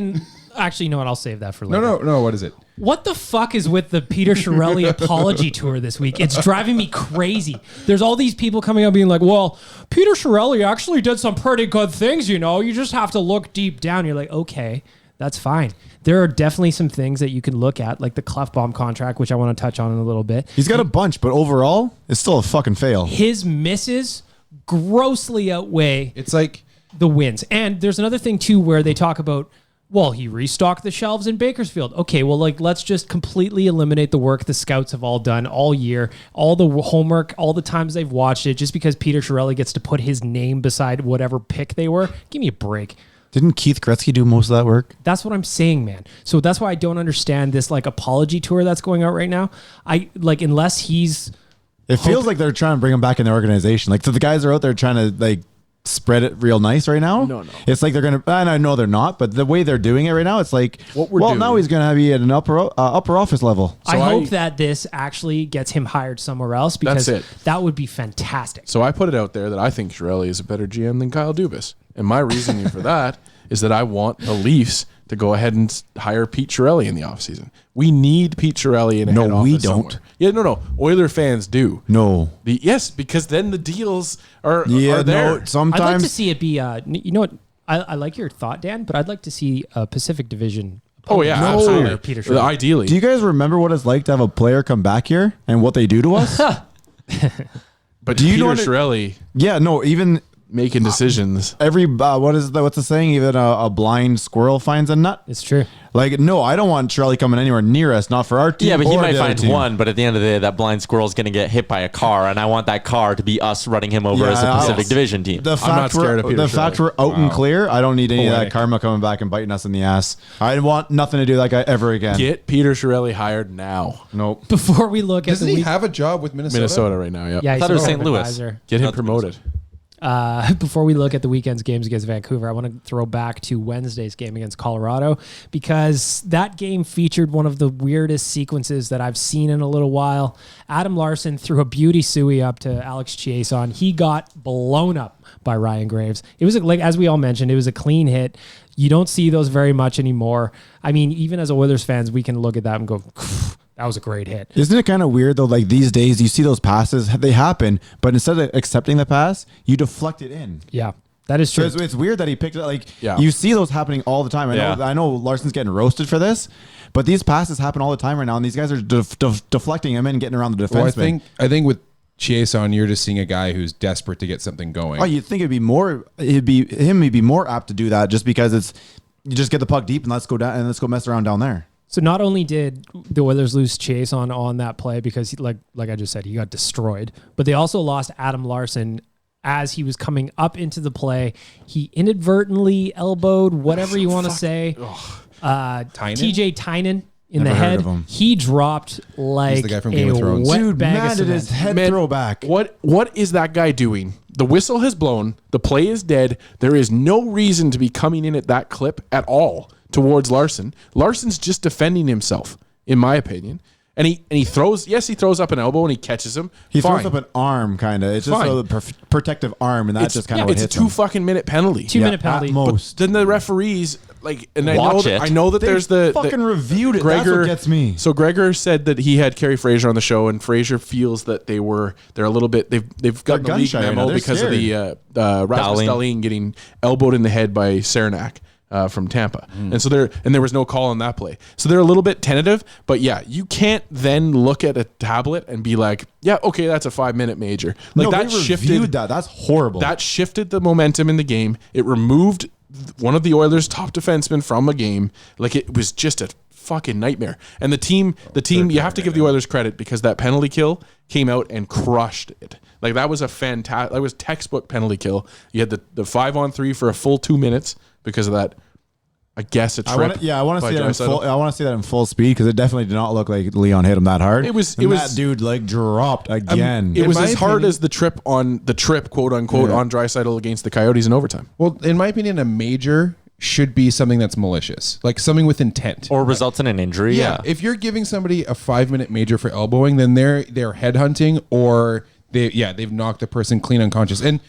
S2: actually, you know what? I'll save that for later.
S4: No. What is it?
S2: What the fuck is with the Peter Chiarelli apology tour this week? It's driving me crazy. There's all these people coming up being like, well, Peter Chiarelli actually did some pretty good things, you know. You just have to look deep down. You're like, okay, that's fine. There are definitely some things that you can look at, like the Clefbaum contract, which I want to touch on in a little bit.
S3: He's got a bunch, but overall, it's still a fucking fail.
S2: His misses grossly outweigh
S4: It's like
S2: the wins. And there's another thing, too, where they talk about, well, he restocked the shelves in Bakersfield. Okay, well, let's just completely eliminate the work the scouts have all done all year, all the homework, all the times they've watched it, just because Peter Chiarelli gets to put his name beside whatever pick they were. Give me a break.
S3: Didn't Keith Gretzky do most of that work?
S2: That's what I'm saying, man. So that's why I don't understand this apology tour that's going out right now. Unless he's...
S3: It feels like they're trying to bring him back in their organization. So the guys are out there trying to spread it real nice right now.
S5: No.
S3: It's like they're going to, and I know they're not, but the way they're doing it right now, it's like,
S5: What we're
S3: now
S5: doing-
S3: he's going to be at an upper office level.
S2: I hope that this actually gets him hired somewhere else, because
S5: That's
S2: that would be fantastic.
S5: So I put it out there that I think Chiarelli is a better GM than Kyle Dubas. And my reasoning for that is that I want the Leafs to go ahead and hire Pete Chiarelli in the offseason. We need Pete Chiarelli in a head
S3: No, we
S5: office
S3: don't.
S5: somewhere. Yeah, no. Oiler fans do.
S3: No.
S5: Yes, because then the deals are
S3: Yeah,
S5: there.
S3: no. Sometimes.
S2: I'd like to see it be, you know what? I like your thought, Dan, but I'd like to see a Pacific Division.
S5: Oh, yeah,
S2: opponent
S5: absolutely.
S2: hire Peter Chiarelli.
S5: Ideally.
S3: Do you guys remember what it's like to have a player come back here and what they do to us?
S5: but
S3: do you
S5: Peter
S3: know what
S5: Chiarelli
S3: Yeah, no, even
S5: making decisions.
S3: every, what's the saying? Even a blind squirrel finds a nut.
S2: It's true.
S3: No, I don't want Chiarelli coming anywhere near us, not for our team.
S6: Yeah, but he
S3: or
S6: might
S3: the other
S6: find
S3: team.
S6: one, but at the end of the day, that blind squirrel's going to get hit by a car, and I want that car to be us running him over as a Pacific Division team.
S3: The
S5: not
S3: fact
S5: scared of Peter
S3: the fact
S5: Chiarelli.
S3: we're out and clear, I don't need any of that
S5: Poetic.
S3: karma coming back and biting us in the ass. I want nothing to do with that guy ever again.
S5: Get Peter Chiarelli hired now.
S3: Nope.
S2: Before we look at
S4: doesn't
S2: the
S4: he
S2: week,
S4: have a job with Minnesota?
S5: Minnesota right now, yeah.
S2: yeah, he's
S6: thought it was
S2: an
S6: St. Louis.
S2: advisor.
S5: Get him
S6: Not
S5: promoted.
S2: Before we look at the weekend's games against Vancouver, I want to throw back to Wednesday's game against Colorado, because that game featured one of the weirdest sequences that I've seen in a little while. Adam Larsson threw a beauty suey up to Alex Chiasson. He got blown up by Ryan Graves. It was, as we all mentioned, it was a clean hit. You don't see those very much anymore. I mean, even as Oilers fans, we can look at that and go, that was a great hit.
S3: Isn't it kind of weird though? These days, you see those passes, they happen, but instead of accepting the pass, you deflect it in.
S2: Yeah, that is
S3: So
S2: true.
S3: it's weird that he picked it.
S5: Yeah.
S3: You see those happening all the time. I know Larson's getting roasted for this, but these passes happen all the time right now, and these guys are deflecting him and getting around the defense.
S4: Well, I think with Chiasson, you're just seeing a guy who's desperate to get something going.
S3: Oh, you'd think he'd be more apt to do that, just because you just get the puck deep and let's go down and let's go mess around down there.
S2: So not only did the Oilers lose Chiasson on that play because, like I just said, he got destroyed, but they also lost Adam Larsson as he was coming up into the play. He inadvertently elbowed, whatever you want to say, TJ Tynan in
S3: Never
S2: the
S3: heard
S2: head.
S3: of him.
S2: He dropped like
S4: He's the guy from Game of Thrones.
S2: wet
S3: Dude,
S2: bag
S3: mad
S2: of
S3: at his
S2: cement.
S3: head
S5: Man,
S3: throwback.
S5: What is that guy doing? The whistle has blown. The play is dead. There is no reason to be coming in at that clip at all towards Larsson. Larsson's just defending himself, in my opinion. And he throws up an elbow and he catches him.
S3: He
S5: Fine.
S3: throws up an arm, kind of. It's just
S5: Fine.
S3: a protective arm, and that's just kind of what
S5: it's a
S3: hits him.
S5: 2 fucking minute penalty.
S2: 2 minute
S3: At
S2: penalty.
S3: most.
S5: Then the referees and
S6: Watch
S5: I
S6: it.
S5: know that
S3: They
S5: there's the
S3: fucking reviewed it. That's
S5: Gregor
S3: what gets me.
S5: So Gregor said that he had Kerry Fraser on the show, and Fraser feels that they're a little bit they've got the
S3: gun
S5: league
S3: shy right
S5: memo
S3: now. They're
S5: because of the Rasmus Dahlin getting elbowed in the head by Saranac. From Tampa, and so there was no call on that play, so they're a little bit tentative. But yeah, you can't then look at a tablet and be like, yeah, okay, that's a 5-minute major. Like
S3: No,
S5: that
S3: they
S5: shifted
S3: reviewed that. That's horrible.
S5: That shifted the momentum in the game. It removed one of the Oilers' top defensemen from a game. Like it was just a fucking nightmare. And the team, you have to give the Oilers credit because that penalty kill came out and crushed it. Like that was that was textbook penalty kill. You had the 5-on-3 for a full 2 minutes because of that. I guess a trip.
S3: I want to
S5: by
S3: see that in
S5: Draisaitl.
S3: full. I want to see that in full speed because it definitely did not look like Leon hit him that hard.
S5: It was
S3: that dude like dropped again.
S5: It was
S4: my
S5: as hard
S4: opinion-
S5: as the trip, quote unquote, on Draisaitl against the Coyotes in overtime.
S4: Well, in my opinion, a major should be something that's malicious, like something with intent.
S6: Or results in an injury. Yeah.
S4: If you're giving somebody a 5-minute major for elbowing, then they're headhunting or they've knocked the person clean unconscious. And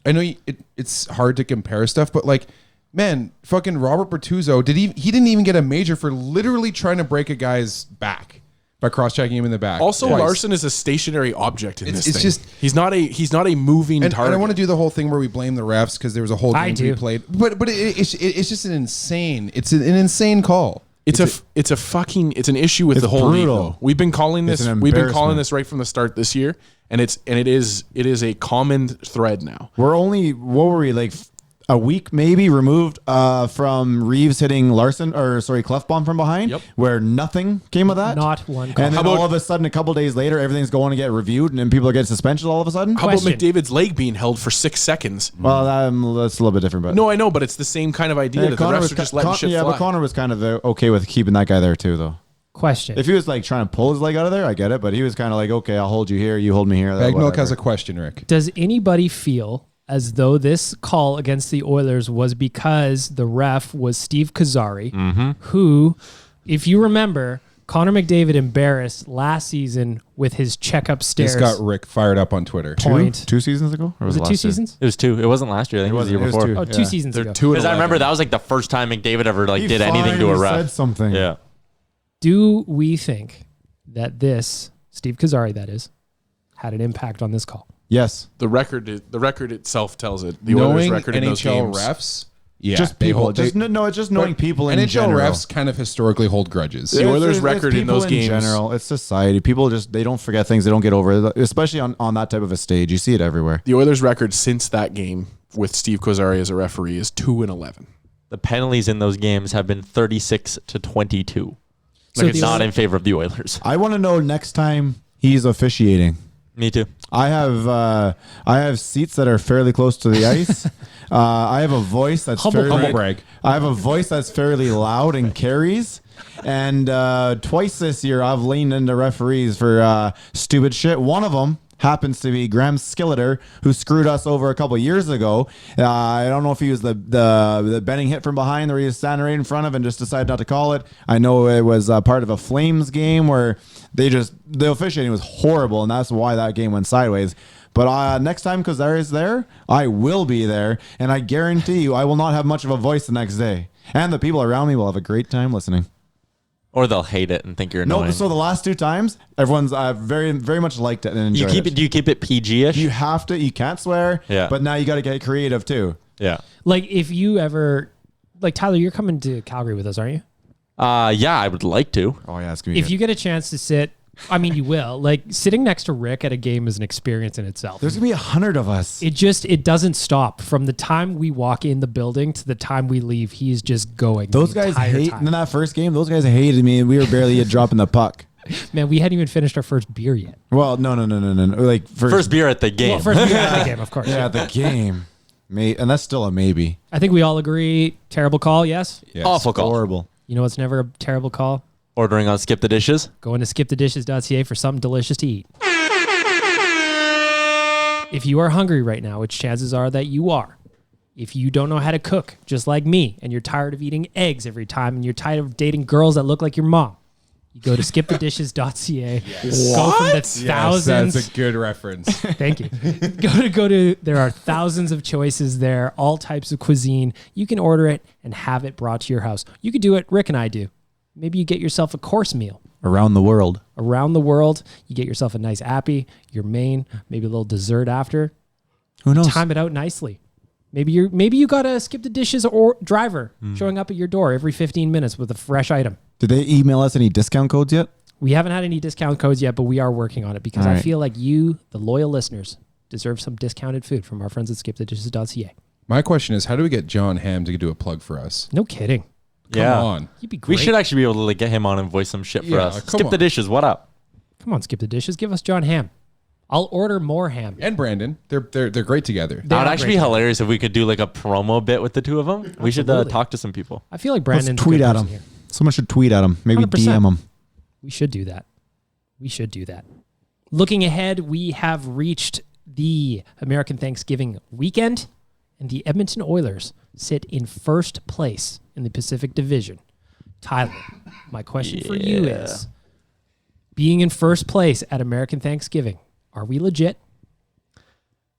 S4: I know it's hard to compare stuff, but like, man, fucking Robert Bertuzzo, he didn't even get a major for literally trying to break a guy's back by cross-checking him in the back.
S5: Also,
S4: twice.
S5: Larsson is a stationary object in this
S4: it's
S5: thing.
S4: just-
S5: he's not a moving
S4: And
S5: target.
S4: I don't want to do the whole thing where we blame the refs because there was a whole
S2: I
S4: game to be
S2: do.
S4: played. But it's just an insane call.
S5: It's an issue with
S3: It's
S5: the whole league.
S3: brutal.
S5: Though. We've been calling
S3: It's
S5: this.
S3: an
S5: We've been calling
S3: embarrassment.
S5: this right from the start this year, and it is a common thread now.
S3: We're only like a week maybe removed from Reeves hitting Clefbaum from behind,
S5: Yep.
S3: where nothing came of that.
S2: Not one call.
S3: And then
S5: How about-
S3: all of a sudden, a couple days later, everything's going to get reviewed, and then people are getting suspensions all of a sudden.
S5: How about
S2: Question.
S5: McDavid's leg being held for 6 seconds?
S3: Well, that's a little bit different, but
S5: No, I know, but it's the same kind of idea that the
S3: Connor
S5: refs
S3: was
S5: are just letting shit fly.
S3: but Connor was kind of okay with keeping that guy there too, though.
S2: Question.
S3: If he was like trying to pull his leg out of there, I get it, but he was kind of like, okay, I'll hold you here, you hold me here.
S4: Bag Milk
S3: whatever.
S4: has a question, Rick.
S2: Does anybody feel as though this call against the Oilers was because the ref was Steve Kozari, who, if you remember, Connor McDavid embarrassed last season with his check upstairs
S4: This got Rick fired up on Twitter.
S2: point.
S3: Two seasons ago? Or
S2: Was it
S3: last
S2: 2
S3: year?
S2: seasons?
S6: It was 2. It wasn't last year. I think it was the year
S3: It was
S6: before.
S3: 2.
S2: Oh, 2
S3: Yeah.
S2: seasons
S5: They're
S2: ago.
S5: 2 and
S6: Because I
S5: 11.
S6: remember that was like the first time McDavid ever
S3: He
S6: did anything to a
S3: finally
S6: ref.
S3: said something.
S6: Yeah.
S2: Do we think that this, Steve Kozari that is, had an impact on this call?
S3: Yes.
S5: The record itself tells it. The Oilers
S4: Knowing
S5: record in those
S4: NHL
S5: games.
S4: refs, yeah,
S3: Just
S4: they
S3: people.
S4: hold-
S3: It's just knowing
S4: but
S3: people in
S4: NHL
S3: general.
S4: refs kind of historically hold grudges.
S5: The Oilers'
S3: It's
S5: record in
S3: people
S5: those games.
S3: general. It's society. People they don't forget things. They don't get over it, especially on that type of a stage. You see it everywhere.
S5: The Oilers' record since that game with Steve Kozari as a referee is 2-11.
S6: The penalties in those games have been 36-22.
S2: So
S6: Like it's
S2: the
S6: not
S2: Oil-
S6: in favor of the Oilers.
S3: I want to know next time he's officiating.
S6: Me too.
S3: I have seats that are fairly close to the ice. I have a voice that's
S4: Humble brag.
S3: I have a voice that's fairly loud and carries. And twice this year, I've leaned into referees for stupid shit. One of them happens to be Graham Skilleter, who screwed us over a couple years ago. I don't know if he was the Benning hit from behind where he was standing right in front of and just decided not to call it. I know it was part of a Flames game where the officiating was horrible, and that's why that game went sideways. But next time Kozari's there, I will be there, and I guarantee you I will not have much of a voice the next day. And the people around me will have a great time listening.
S6: Or they'll hate it and think you're annoying.
S3: No, so the last 2 times, everyone's very, very much liked it and enjoyed it.
S6: Do you keep it PG-ish?
S3: You have to. You can't swear.
S6: Yeah.
S3: But now you got to get creative too.
S6: yeah.
S2: Like, if you ever, like, Tyler, you're coming to Calgary with us, aren't you?
S6: Yeah, I would like to.
S3: Oh yeah, it's gonna be
S2: If
S3: good.
S2: you get a chance to sit, I mean, you will. Like, sitting next to Rick at a game is an experience in itself.
S3: There's gonna be 100 of us.
S2: It doesn't stop from the time we walk in the building to the time we leave. He's just going.
S3: Those
S2: the
S3: guys
S2: entire
S3: hate.
S2: time.
S3: In that first game, those guys hated me, and we were barely dropping the puck.
S2: Man, we hadn't even finished our first beer yet.
S3: Well, no. Like
S6: First beer at the game.
S2: Well, first beer at the game, of course.
S3: Yeah, the game. And that's still a maybe.
S2: I think we all agree, terrible call, yes?
S4: Yes.
S6: Awful call.
S3: Horrible.
S2: You know what's never a terrible call?
S6: Ordering on Skip the Dishes.
S2: Going to skipthedishes.ca for something delicious to eat. If you are hungry right now, which chances are that you are, if you don't know how to cook, just like me, and you're tired of eating eggs every time, and you're tired of dating girls that look like your mom, you go to skipthedishes.ca. Go from the thousands.
S4: That's a good reference.
S2: Thank you. Go to. There are thousands of choices there, all types of cuisine. You can order it and have it brought to your house. You could do it. Rick and I do. Maybe you get yourself a course meal.
S3: Around the world.
S2: Around the world, you get yourself a nice appy, your main, maybe a little dessert after.
S3: Who knows?
S2: Time it out nicely. Maybe you got a Skip the Dishes or driver showing up at your door every 15 minutes with a fresh item.
S3: Did they email us any discount codes yet?
S2: We haven't had any discount codes yet, but we are working on it because
S3: All
S2: I
S3: right.
S2: feel like you, the loyal listeners, deserve some discounted food from our friends at skipthedishes.ca.
S4: My question is, how do we get John Hamm to do a plug for us?
S2: No kidding.
S4: Come on.
S2: You'd be great.
S6: We should actually be able to like, get him on and voice some shit for
S4: Yeah,
S6: us.
S4: come
S6: Skip the
S4: on.
S6: Dishes. What up?
S2: Come on, Skip the Dishes. Give us John Hamm. I'll order more ham.
S4: And Brandon. They're great together.
S2: They
S6: That would
S2: are
S6: actually be
S2: great.
S6: hilarious if we could do like a promo bit with the two of them. We should
S2: Absolutely.
S6: talk to some people.
S2: I feel like
S3: Let's
S2: Brandon's
S3: tweet
S2: a good
S3: at
S2: person
S3: him.
S2: here.
S3: Someone should tweet at him. Maybe
S2: 100%.
S3: DM him.
S2: We should do that. Looking ahead, we have reached the American Thanksgiving weekend, and the Edmonton Oilers sit in first place in the Pacific Division. Tyler, my question for you is, being in first place at American Thanksgiving, are we legit?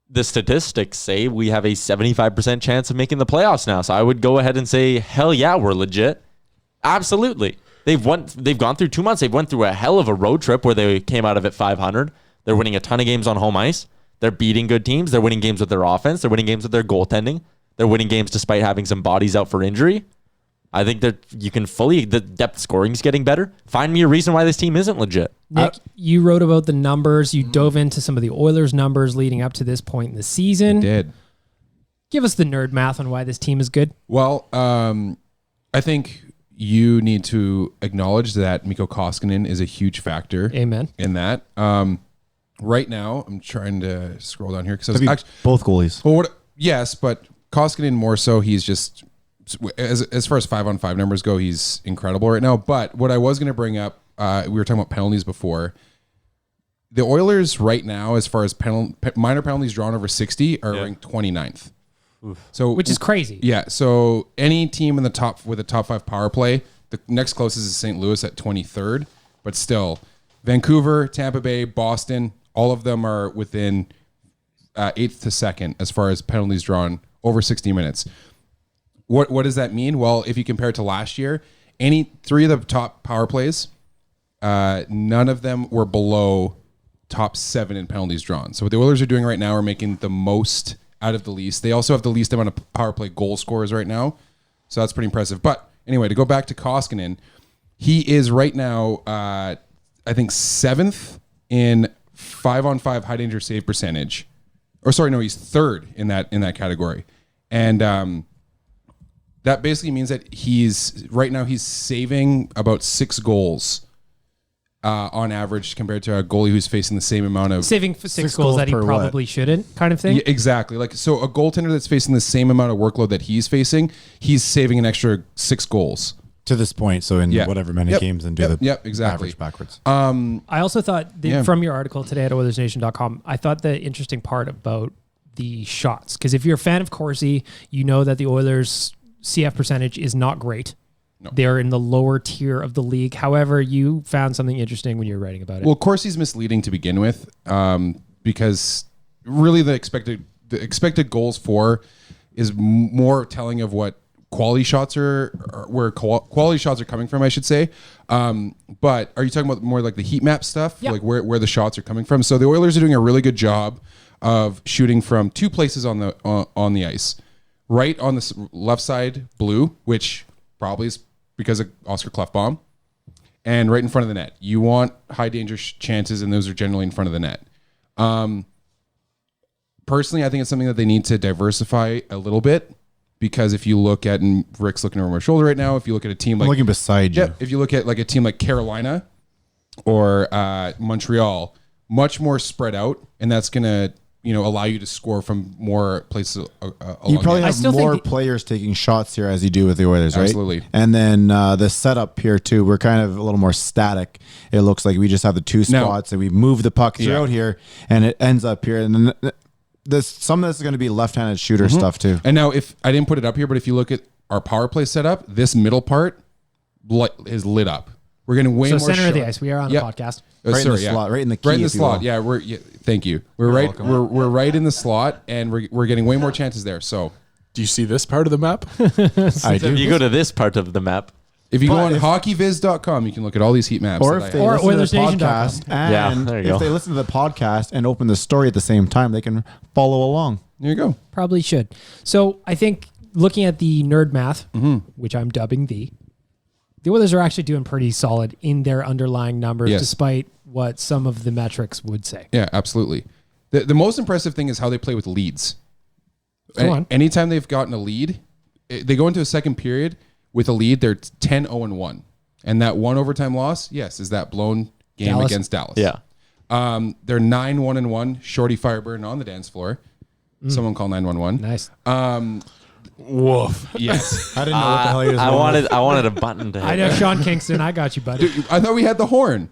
S6: The statistics say we have a 75% chance of making the playoffs now. So I would go ahead and say, hell yeah, we're legit. Absolutely. They've gone through 2 months. They've went through a hell of a road trip where they came out of it 500. They're winning a ton of games on home ice. They're beating good teams. They're winning games with their offense. They're winning games with their goaltending. They're winning games despite having some bodies out for injury. I think that the depth scoring is getting better. Find me a reason why this team isn't legit.
S2: Nick, you wrote about the numbers. You dove into some of the Oilers numbers leading up to this point in the season.
S4: Did.
S2: Give us the nerd math on why this team is good.
S4: Well, I think you need to acknowledge that Mikko Koskinen is a huge factor
S2: Amen.
S4: in that. Right now, I'm trying to scroll down here because
S3: That'd be
S4: actually,
S3: both goalies.
S4: yes, but Koskinen more so. He's just as far as 5-on-5 numbers go, he's incredible right now. But what I was going to bring up, we were talking about penalties before. The Oilers right now, as far as minor penalties drawn over 60, are ranked 29th. So,
S2: Which is crazy.
S4: Yeah. So any team in the top with a top 5 power play, the next closest is St. Louis at 23rd, but still, Vancouver, Tampa Bay, Boston, all of them are within 8th to 2nd as far as penalties drawn over 60 minutes. What does that mean? Well, if you compare it to last year, any 3 of the top power plays, none of them were below top 7 in penalties drawn. So what the Oilers are doing right now are making the most out of the least. They also have the least amount of power play goal scorers right now. So that's pretty impressive. But anyway, to go back to Koskinen, he is right now, I think 7th in 5-on-5 high danger save percentage. Or sorry, no, he's 3rd in that category. And that basically means that he's saving about 6 goals on average compared to a goalie who's facing the same amount of
S2: Saving for six goals that he
S3: per
S2: probably shouldn't, kind of thing.
S4: Yeah, exactly. Like, so a goaltender that's facing the same amount of workload that he's facing, he's saving an extra 6 goals.
S3: To this point, so in
S4: Yeah.
S3: whatever many
S4: Yep.
S3: games and do
S4: Yep.
S3: the
S4: Yep. Exactly.
S3: average backwards.
S2: I also thought that
S4: Yeah.
S2: from your article today at Oilersnation.com, I thought the interesting part about the shots, because if you're a fan of Corsi, you know that the Oilers' CF percentage is not great.
S4: No.
S2: They're in the lower tier of the league. However, you found something interesting when you were writing about it.
S4: Well, Corsi's misleading to begin with, because really the expected goals for is more telling of what quality shots quality shots are coming from, I should say. But are you talking about more like the heat map stuff,
S2: Yeah.
S4: like where the shots are coming from? So the Oilers are doing a really good job of shooting from 2 places on the ice, right on the left side, blue, which probably is because of Oscar Klefbom, and right in front of the net. You want high danger chances, and those are generally in front of the net. Personally, I think it's something that they need to diversify a little bit, because if you look at, and Rick's looking over my shoulder right now, if you look at a team
S3: I'm
S4: like,
S3: looking beside you.
S4: if you look at like a team like Carolina, or Montreal, much more spread out, and that's going to allow you to score from more places.
S3: You probably
S2: I
S3: have
S2: still
S3: more
S2: think
S3: players taking shots here as you do with the Oilers, right?
S4: Absolutely.
S3: And then the setup here too, we're kind of a little more static. It looks like we just have the two spots and we move the puck throughout here, and it ends up here. And then some of this is going to be left-handed shooter stuff too.
S4: And now, if I didn't put it up here, but if you look at our power play setup, this middle part is lit up. We're getting way more
S2: center of the ice. We are on the podcast.
S3: Right in the slot, right in the key,
S4: right in the
S3: if you
S4: slot.
S3: will.
S4: Thank you. We're right in the slot, and we're getting way more chances there. So,
S5: Do you see this part of the map?
S3: I do.
S6: You go to this part of the map.
S4: if you go on hockeyviz.com, you can look at all these heat maps.
S3: Or
S4: that
S3: if they
S2: Or
S3: listen to the
S2: Oilersnation.com.
S3: podcast, and
S6: there you
S3: if
S6: go.
S3: they listen to the podcast and open the story at the same time, they can follow along.
S4: There you go.
S2: Probably should. So I think looking at the nerd math, which I'm dubbing the Oilers are actually doing pretty solid in their underlying numbers,
S4: Yes.
S2: despite what some of the metrics would say.
S4: Yeah, absolutely. The most impressive thing is how they play with leads.
S2: Go on.
S4: Anytime they've gotten a lead, they go into a second period with a lead. They're 10-0-1, and that one overtime loss, yes, is that blown game
S2: Dallas?
S4: against Dallas.
S6: Yeah.
S4: They're 9-1-1. Shorty Fireburn on the dance floor. Someone call 911.
S2: Nice.
S5: Woof.
S4: Yes.
S3: I didn't know what the hell he was going with.
S6: I wanted a button to hit.
S2: I know Sean Kingston. I got you, buddy.
S4: I thought we had the horn.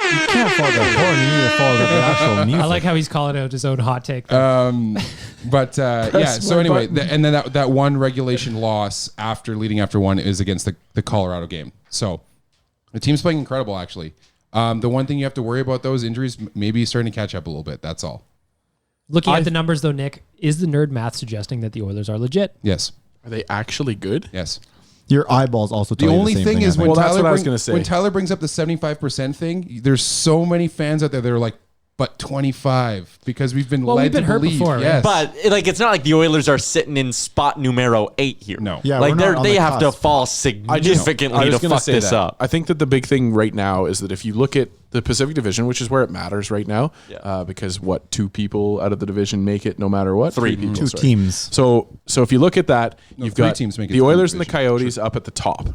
S3: You can't follow the horn. You need to follow the actual music.
S2: I like how he's calling out his own hot take. though.
S4: But yeah, so anyway, and then that one regulation loss leading after one is against the Colorado game. So the team's playing incredible, actually. The one thing you have to worry about, those injuries maybe starting to catch up a little bit. That's all.
S2: Looking at the numbers, though, Nick, is the nerd math suggesting that the Oilers are legit?
S4: Yes.
S5: Are they actually good?
S4: Yes.
S3: Your eyeballs also tell
S4: The
S3: you
S4: only
S3: the same
S4: thing
S3: thing,
S4: is
S3: I
S4: when
S3: think.
S5: Well, that's
S4: Tyler
S5: what I was gonna say.
S4: when Tyler brings up the 75% thing, there's so many fans out there that are like, but 25 because we've been
S2: Well,
S4: led
S2: we've been
S4: to
S2: hurt
S4: believe.
S2: before, right?
S4: Yes.
S6: But it's not like the Oilers are sitting in spot numero 8 here.
S4: No.
S3: Yeah,
S6: like
S3: we're not on
S6: they
S3: the
S6: have to
S3: cusp.
S6: fall significantly to fuck this up.
S5: I think that the big thing right now is that if you look at the Pacific Division, which is where it matters right now, because two people out of the division make it no matter what?
S6: Three
S5: people.
S3: Two
S5: sorry.
S3: teams.
S5: So if you look at that, you've
S4: three
S5: got
S4: teams make it
S5: the
S4: to the
S5: Oilers and the
S4: division,
S5: Coyotes up at the top.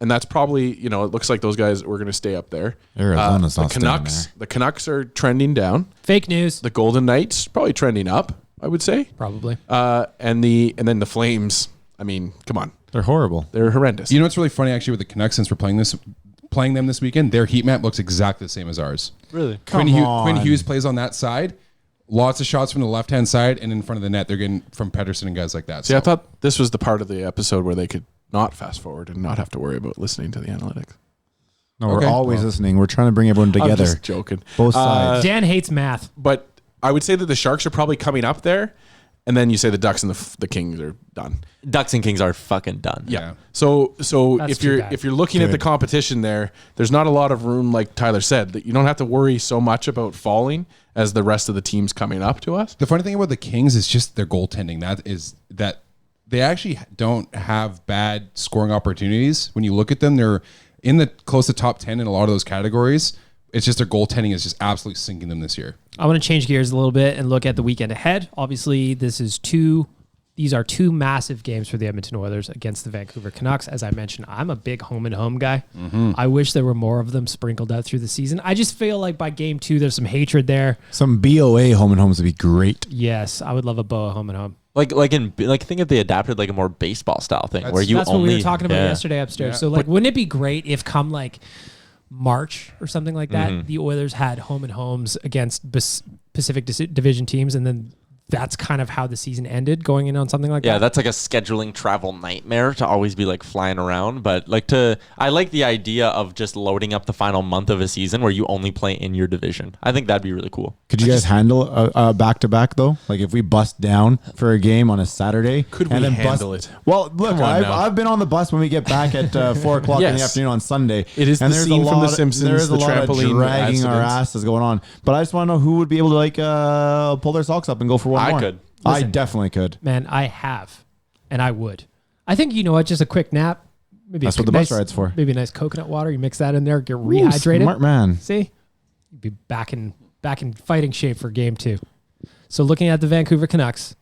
S5: And that's probably, it looks like those guys were going to stay up there.
S3: Arizona's
S5: the
S3: not staying
S5: Canucks,
S3: there.
S5: the Canucks are trending down.
S2: Fake news.
S5: The Golden Knights probably trending up, I would say.
S2: Probably.
S5: And then the Flames, I mean, come on.
S3: They're horrible.
S5: They're horrendous.
S4: You know what's really funny actually with the Canucks since we're playing them this weekend? Their heat map looks exactly the same as ours.
S6: Really?
S3: Come
S4: Quinn
S3: on.
S4: Hughes plays on that side. Lots of shots from the left-hand side and in front of the net. They're getting from Pettersson and guys like that.
S5: See, I thought this was the part of the episode where they could not fast forward and not have to worry about listening to the analytics.
S3: No, we're
S4: Okay.
S3: always listening. We're trying to bring everyone
S5: I'm
S3: together.
S5: just joking.
S3: Both sides.
S2: Dan hates math.
S5: But I would say that the Sharks are probably coming up there, and then you say the Ducks and the Kings are done.
S6: Ducks and Kings are fucking done.
S5: Yeah. So
S2: That's
S5: if
S2: too
S5: you're
S2: bad.
S5: if you're looking at the competition there's not a lot of room, like Tyler said, that you don't have to worry so much about falling as the rest of the teams coming up to us.
S4: The funny thing about the Kings is just their goaltending. That they actually don't have bad scoring opportunities. When you look at them, they're in the close to top 10 in a lot of those categories. It's just their goaltending is just absolutely sinking them this year.
S2: I want to change gears a little bit and look at the weekend ahead. Obviously, these are two massive games for the Edmonton Oilers against the Vancouver Canucks. As I mentioned, I'm a big home and home guy. I wish there were more of them sprinkled out through the season. I just feel like by game 2, there's some hatred there.
S3: Some BOA home and homes would be great.
S2: Yes, I would love a BOA home and home.
S6: Like think if they adapted like a more baseball style thing where you
S2: That's
S6: only
S2: what we were talking about
S6: yeah.
S2: yesterday upstairs.
S4: Yeah.
S2: So wouldn't it be great if come like March or something like that, the Oilers had home and homes against Pacific Division teams, and then that's kind of how the season ended, going in on something like that?
S6: Yeah, that's like a scheduling travel nightmare to always be like flying around. But I like the idea of just loading up the final month of a season where you only play in your division. I think that'd be really cool.
S3: Could you guys handle a back-to-back, though? Like, if we bust down for a game on a Saturday?
S5: Could we handle it?
S3: Well, look,
S5: Come on now.
S3: I've been on the bus when we get back at 4 o'clock in the
S5: Yes.
S3: afternoon on Sunday.
S5: It is
S3: and
S5: the
S3: there's
S5: scene
S3: a
S5: from The
S3: lot of-
S5: Simpsons,
S3: There is
S5: the
S3: a lot of
S5: trampoline
S3: dragging our
S5: accidents.
S3: asses going on. But I just want to know who would be able to, like, pull their socks up and go for one
S6: I
S3: more.
S6: could.
S3: I definitely could.
S2: Man, I have, and I would. I think, you know what, just a quick nap. Maybe
S3: That's
S2: a
S3: what the
S2: nice,
S3: bus ride's for.
S2: Maybe a nice coconut water. You mix that in there, get
S3: Ooh,
S2: rehydrated.
S3: smart man.
S2: See? You'd be back in fighting shape for game 2. So looking at the Vancouver Canucks,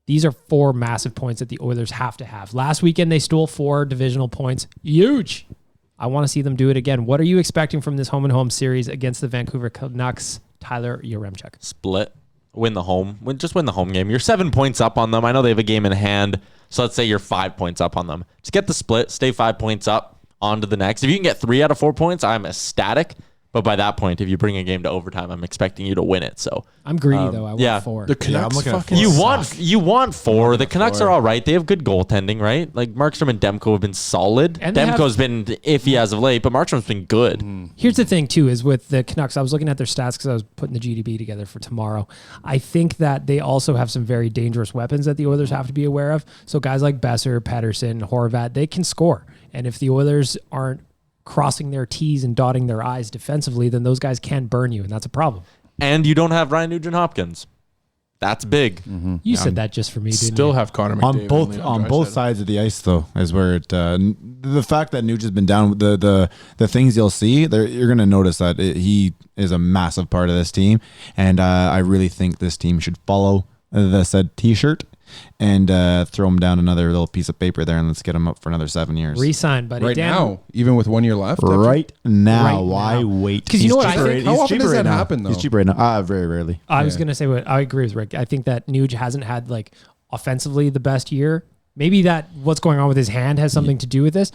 S2: these are 4 massive points that the Oilers have to have. Last weekend, they stole 4 divisional points. Huge. I want to see them do it again. What are you expecting from this home and home series against the Vancouver Canucks? Tyler Yaremchuk.
S6: Split. Win the home. Just win the home game. You're 7 points up on them. I know they have a game in hand. So let's say you're 5 points up on them. Just get the split. Stay 5 points up. On to the next. If you can get 3 out of 4 points, I'm ecstatic. But by that point, if you bring a game to overtime, I'm expecting you to win it. So
S2: I'm greedy though. I want 4.
S5: The Canucks
S6: you want 4. The Canucks are all right. They have good goaltending, right? Like Markstrom and Demko have been solid.
S2: And
S6: Demko's been iffy as of late, but Markstrom's been good.
S2: Here's the thing too: is with the Canucks. I was looking at their stats because I was putting the GDB together for tomorrow. I think that they also have some very dangerous weapons that the Oilers have to be aware of. So guys like Besser, Pettersson, Horvat, they can score. And if the Oilers aren't crossing their T's and dotting their I's defensively, then those guys can burn you, and that's a problem.
S6: And you don't have Ryan Nugent-Hopkins. That's big.
S2: You said that just for me, didn't
S5: Still
S2: you?
S5: have Connor McDavid
S3: on both sides of the ice, though, is where it. The fact that Nugent's been down, the things you'll see, you're going to notice that he is a massive part of this team, and I really think this team should follow the said T-shirt and throw him down another little piece of paper there, and let's get him up for another 7 years.
S2: Resign, buddy.
S4: Right
S2: Dan,
S4: now, even with 1 year left.
S3: Right now,
S2: Right
S3: why
S2: now.
S3: wait?
S2: 'Cause you know what I
S3: cheaper
S2: think?
S3: right-
S4: How
S3: he's
S4: often
S3: cheaper
S4: does
S3: right
S4: that
S3: now.
S4: happen, though?
S3: He's cheaper right now. Very rarely.
S2: I was going to say what I agree with Rick. I think that Nuge hasn't had like offensively the best year. Maybe that what's going on with his hand has something to do with this.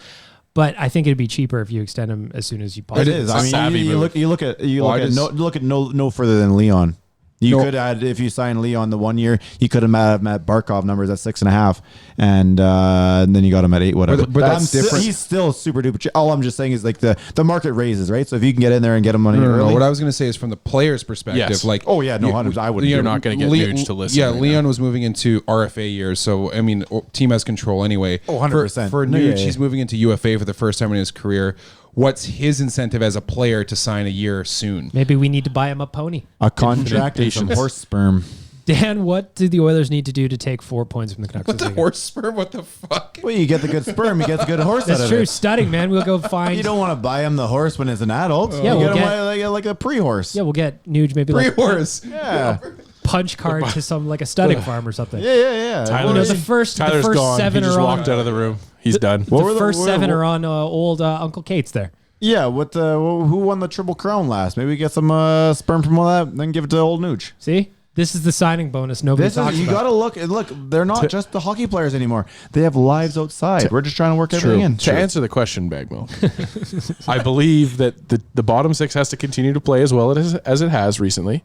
S2: But I think it'd be cheaper if you extend him as soon as you
S3: It
S2: possibly.
S3: is.
S5: a
S3: I mean,
S5: savvy
S3: you
S5: move.
S3: look at no further than Leon. You could add, if you sign Leon the 1 year, you could have met Barkov numbers at 6.5, and then you got him at 8, whatever.
S4: But that's different.
S3: He's still super duper. All I'm just saying is like the market raises, right? So if you can get in there and get him money
S4: No.
S3: early.
S4: What I was going to say is from the player's perspective.
S5: Yes.
S4: Like,
S3: Oh, yeah, no, 100%. I would.
S5: You're not going to get Nuge to listen.
S4: Yeah,
S5: right
S4: Leon was moving into RFA years, so I mean, team has control anyway.
S3: Oh, 100%.
S4: For
S3: No,
S4: Nuge,
S3: yeah.
S4: he's moving into UFA for the first time in his career. What's his incentive as a player to sign a year soon?
S2: Maybe we need to buy him a pony.
S3: A contract and some horse sperm.
S2: Dan, what do the Oilers need to do to take 4 points from the Canucks?
S4: What
S2: this
S4: the
S2: weekend?
S4: horse sperm? What the fuck?
S3: Well, you get the good sperm, you get the good horse.
S2: That's
S3: out of
S2: true.
S3: it.
S2: Studying, man. We'll go find.
S3: You don't want to buy him the horse when it's an adult.
S2: Yeah,
S3: you
S2: we'll
S3: get
S2: get-
S3: him like a pre-horse.
S2: Yeah, we'll get Nuge maybe like
S4: Pre-horse.
S3: Yeah.
S2: punch card to some like a studding farm or something.
S3: Yeah.
S2: You know, the first
S5: gone.
S2: 7
S5: He just
S2: are on.
S5: walked out of the room. He's done.
S3: What were
S2: The
S3: the-
S2: first
S3: what-
S2: 7
S3: what-
S2: are on old Uncle Kate's there.
S3: Yeah, who won the Triple Crown last? Maybe we get some sperm from all that, then give it to old Nuge.
S2: See? This is the signing bonus nobody talks
S3: You
S2: about.
S3: got to look. They're not just the hockey players anymore. They have lives outside. We're just trying to work everything in.
S5: To answer the question, Bagmilk, I believe that the bottom 6 has to continue to play as well as it has recently.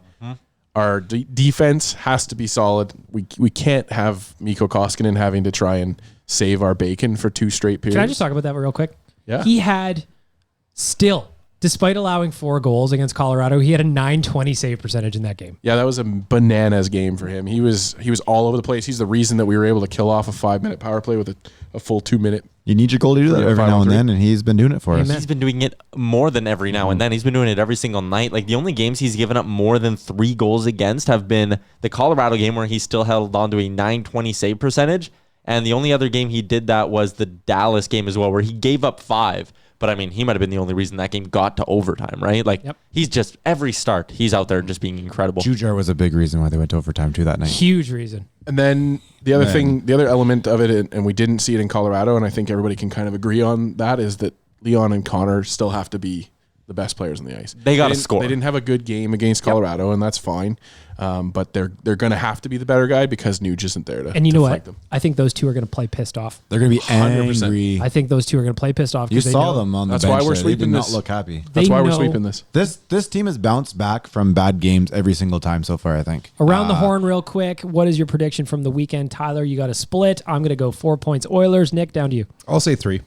S5: Our defense has to be solid. We can't have Mikko Koskinen having to try and save our bacon for 2 straight periods.
S2: Can I just talk about that real quick?
S5: Yeah.
S2: He had still, despite allowing 4 goals against Colorado, he had a .920 save percentage in that game.
S5: Yeah, that was a bananas game for him. He was all over the place. He's the reason that we were able to kill off a 5-minute power play with a full 2 minute.
S3: You need your goal to do that
S5: Yeah,
S3: every now and then, and he's been doing it for us.
S6: He's been doing it more than every now and then. He's been doing it every single night. Like the only games he's given up more than 3 goals against have been the Colorado game where he still held on to a .920 save percentage. And the only other game he did that was the Dallas game as well, where he gave up 5. But I mean, he might have been the only reason that game got to overtime, right? Like he's just every start, he's out there just being incredible.
S3: Jujar was a big reason why they went to overtime too that night.
S2: Huge reason.
S5: And then the other element of it, and we didn't see it in Colorado, and I think everybody can kind of agree on that, is that Leon and Connor still have to be the best players on the ice.
S6: They got to
S5: didn't-
S6: score.
S5: They didn't have a good game against Colorado, and that's fine. But they're going to have to be the better guy because Nuge isn't there to.
S2: And you know
S5: fight
S2: what?
S5: them.
S2: I think those two are going to play pissed off.
S3: They're going to be
S5: 100%.
S3: angry.
S2: I think those two are going to play pissed off.
S3: You
S2: 'cause they
S3: saw
S2: know-
S3: them on the
S5: That's
S3: bench.
S5: why we're
S3: there.
S5: sweeping
S3: They did not
S5: this.
S3: look happy.
S5: That's
S2: They
S5: why we're
S2: know-
S5: sweeping this.
S3: This team has bounced back from bad games every single time so far, I think.
S2: Around the horn real quick. What is your prediction from the weekend? Tyler, you got a split. I'm going to go 4 points Oilers. Nick, down to you.
S4: I'll say 3.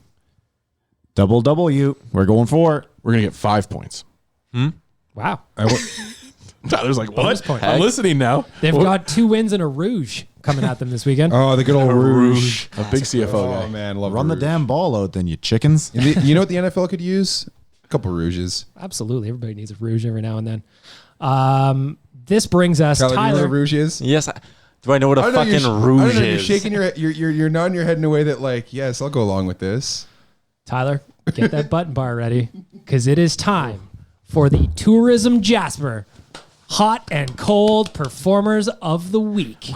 S3: Double W. We're going 4.
S5: We're going to get 5 points.
S2: Wow.
S5: Tyler's like, what?
S2: point.
S5: I'm listening now.
S2: They've got 2 wins and a rouge coming at them this weekend.
S4: Oh, the good old Rouge.
S5: A big CFO
S4: Oh
S5: guy.
S4: man, love
S3: Run the
S4: Rouge.
S3: damn ball out then, you chickens.
S4: You know what the NFL could use? A couple Rouges.
S2: Absolutely. Everybody needs a rouge every now and then. This brings us,
S4: Tyler, do you know
S2: Tyler.
S4: what Rouge is?
S6: Yes. Do I know what a fucking rouge
S4: I don't know,
S6: is?
S4: You're shaking your head. You're nodding your head in a way that like, yes, I'll go along with this.
S2: Tyler, get that button bar ready because it is time for the Tourism Jasper Hot and Cold Performers of the Week.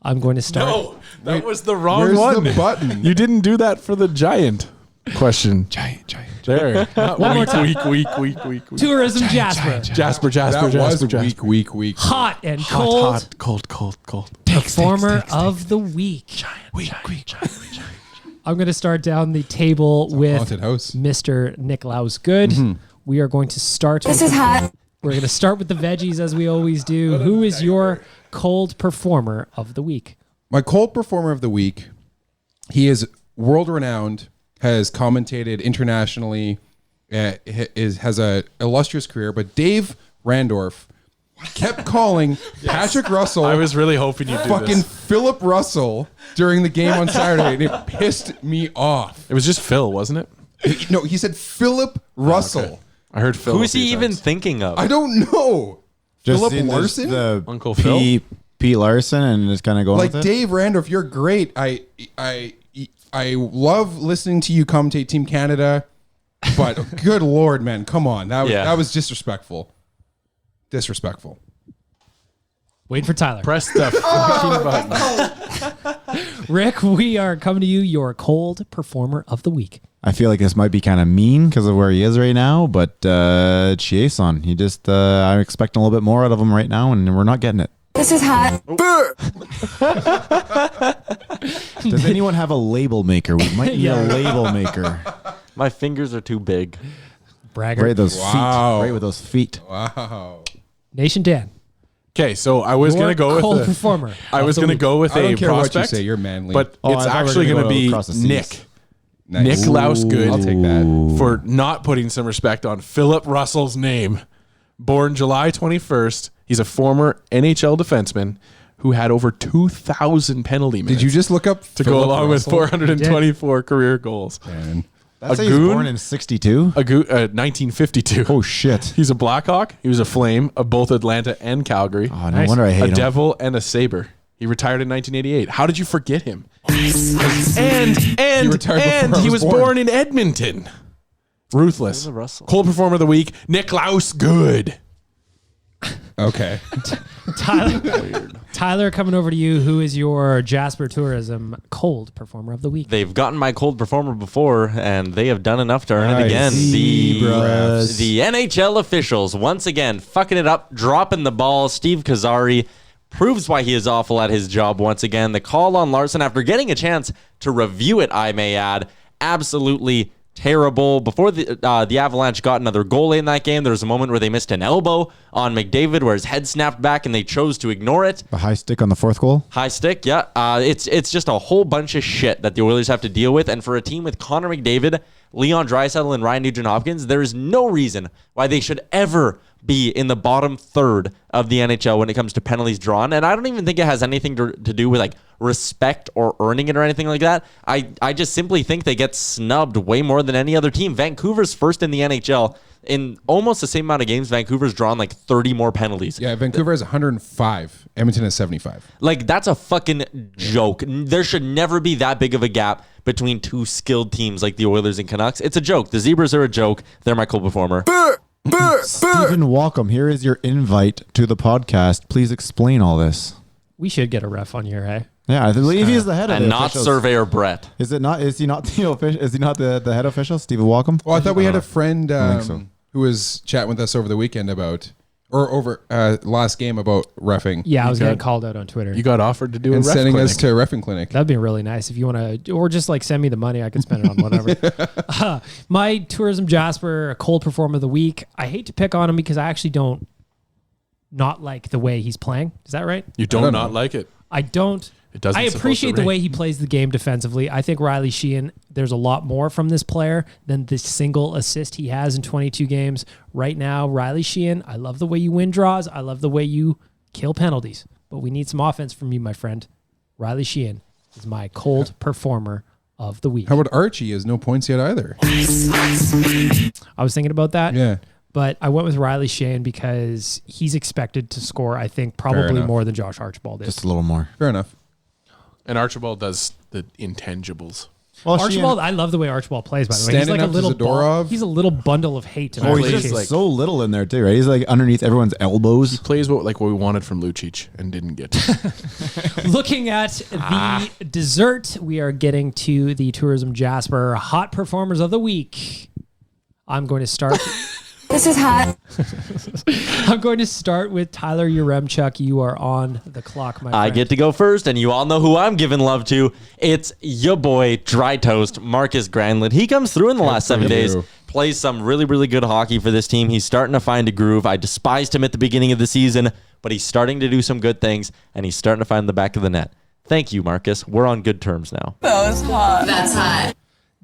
S2: I'm going to start.
S5: No, that was the wrong
S4: Where's
S5: one.
S4: the button?
S5: You didn't do that for the giant. Question.
S3: Giant.
S5: There.
S2: One more time.
S5: Weak.
S2: Tourism Jasper.
S5: Jasper.
S4: That was weak.
S2: Hot and cold.
S5: Cold.
S2: Performer of the week.
S5: Weak.
S2: I'm going to start down the table with
S4: haunted house.
S2: Mr. Nicklaus Good. We are going to start.
S7: This is hot.
S2: We're going to start with the veggies as we always do. Who is your cold performer of the week?
S4: My cold performer of the week, he is world renowned, has commentated internationally, has a illustrious career, but Dave Randorf kept calling Patrick Russell.
S5: I was really hoping you'd do
S4: fucking
S5: this.
S4: Philip Russell during the game on Saturday, and it pissed me off.
S5: It was just Phil, wasn't it?
S4: No, he said Philip Russell.
S5: Okay. I heard Phil.
S6: Who's he even thinking of?
S4: I don't know. Philip
S3: seen
S4: Larsson?
S3: the
S5: Uncle Phil?
S3: Pete Larsson, and just kind of going
S4: Like
S3: with it.
S4: Dave Randorf, you're great. I love listening to you commentate Team Canada, but good Lord, man, come on. That was disrespectful. Disrespectful.
S2: Wait for Tyler.
S5: Press the fucking button.
S2: Rick, we are coming to you, your cold performer of the week.
S3: I feel like this might be kind of mean because of where he is right now, but Chiasson, he just I'm expecting a little bit more out of him right now, and we're not getting it.
S7: This is hot.
S3: Does anyone have a label maker? We might need a label maker.
S6: My fingers are too big.
S2: Bragger.
S3: Right with those
S4: Wow.
S3: feet. Right with those feet.
S4: Wow.
S2: Nation Dan.
S5: Okay, so I was
S2: Your
S5: going to go
S2: cold
S5: with
S2: performer.
S5: I was going to go with
S4: I don't
S5: a
S4: care
S5: prospect.
S4: what you say. You're manly.
S5: But
S3: Oh,
S5: it's
S3: I thought we were
S5: actually
S3: gonna
S5: going to
S3: go
S5: be
S3: across the seas.
S5: Nick.
S4: Nice.
S5: Nick Laus Good.
S4: I'll take that.
S5: For not putting some respect on Philip Russell's name. Born July 21st, he's a former NHL defenseman who had over 2,000 penalty minutes.
S4: Did you just look up
S5: to go
S4: Philip
S5: along with
S4: Russell?
S5: 424 career goals?
S4: Man.
S3: That's
S5: A
S3: he was
S5: goon?
S3: born in 62.
S5: 1952.
S3: Oh shit!
S5: He's a Blackhawk. He was a Flame of both Atlanta and Calgary.
S3: Oh, no wonder I hate
S5: A
S3: him.
S5: Devil and a Sabre. He retired in 1988. How did you forget him? And
S4: retired before I
S5: he
S4: was
S5: was
S4: born.
S5: born in Edmonton. Ruthless.
S6: Who's a Russell?
S5: Cold performer of the week, Nick Laus Good.
S4: Okay.
S2: Tyler, coming over to you. Who is your Jasper Tourism cold performer of the week?
S6: They've gotten my cold performer before, and they have done enough to earn it
S4: Nice.
S6: again.
S3: Zebras.
S6: The NHL officials, once again, fucking it up, dropping the ball. Steve Kozari proves why he is awful at his job once again. The call on Larsson, after getting a chance to review it, I may add, absolutely terrible. Before the Avalanche got another goal late in that game, there was a moment where they missed an elbow on McDavid where his head snapped back and they chose to ignore it.
S3: The high stick on the fourth goal.
S6: High stick, yeah. It's just a whole bunch of shit that the Oilers have to deal with. And for a team with Connor McDavid, Leon Draisaitl, and Ryan Nugent-Hopkins, there is no reason why they should ever be in the bottom third of the NHL when it comes to penalties drawn. And I don't even think it has anything to do with like respect or earning it or anything like that. I just simply think they get snubbed way more than any other team. Vancouver's first in the NHL. In almost the same amount of games, Vancouver's drawn like 30 more penalties.
S4: Yeah, Vancouver has 105. Edmonton has 75.
S6: Like, that's a fucking joke. There should never be that big of a gap between two skilled teams like the Oilers and Canucks. It's a joke. The Zebras are a joke. They're my cold performer.
S3: Stephen Walcom, here is your invite to the podcast. Please explain all this.
S2: We should get a ref on here, hey?
S3: Yeah, I believe he's the head of
S6: And
S3: the
S6: not
S3: officials.
S6: Surveyor Brett.
S3: Is it not? Is he not the official? Is he not the head official, Stephen Walcom?
S4: Well, I thought we had a friend
S3: think so.
S4: who was chatting with us over the weekend about, or over last game about reffing.
S2: Yeah, I was
S5: got-
S2: getting called out on Twitter.
S5: You got offered to do
S4: And
S5: a ref
S4: sending
S5: clinic.
S4: us to a reffing clinic.
S2: That'd be really nice if you want to, or just like send me the money. I could spend it on whatever. My Tourism Jasper, a cold performer of the week. I hate to pick on him because I actually don't not like the way he's playing. Is that right?
S5: You
S4: I
S5: don't
S4: don't
S5: not
S4: know.
S5: like it.
S2: I don't.
S5: It doesn't.
S2: I
S5: supposed to
S2: appreciate the
S5: rain.
S2: way he plays the game defensively. I think Riley Sheehan, there's a lot more from this player than the single assist he has in 22 games. Right now, Riley Sheehan, I love the way you win draws. I love the way you kill penalties. But we need some offense from you, my friend. Riley Sheehan is my cold performer of the week.
S4: How about Archie? He has no points yet either.
S2: I was thinking about that.
S4: Yeah.
S2: But I went with Riley Sheehan because he's expected to score, I think, probably
S4: enough.
S2: more than Josh Archibald is.
S3: Just a little more.
S4: Fair enough.
S5: And Archibald does the intangibles.
S3: Well,
S2: Archibald, I love the way Archibald plays, by the way. He's
S4: Standing
S2: like a
S4: up to
S2: little
S4: Zadorov.
S2: he's a little bundle of hate.
S3: Oh, he's
S5: plays
S3: just
S5: like-
S3: so little in there too, right? He's like underneath everyone's elbows.
S5: Plays what we wanted from Lucic and didn't get.
S2: Looking at the dessert, we are getting to the Tourism Jasper Hot Performers of the Week. I'm going to start.
S7: This is hot.
S2: I'm going to start with Tyler Yaremchuk. You are on the clock, my friend.
S6: I get to go first, and you all know who I'm giving love to. It's your boy, Dry Toast, Marcus Granlund. He comes through in the last 7 days, plays some really, really good hockey for this team. He's starting to find a groove. I despised him at the beginning of the season, but he's starting to do some good things, and he's starting to find the back of the net. Thank you, Marcus. We're on good terms now.
S7: That was hot. That's hot.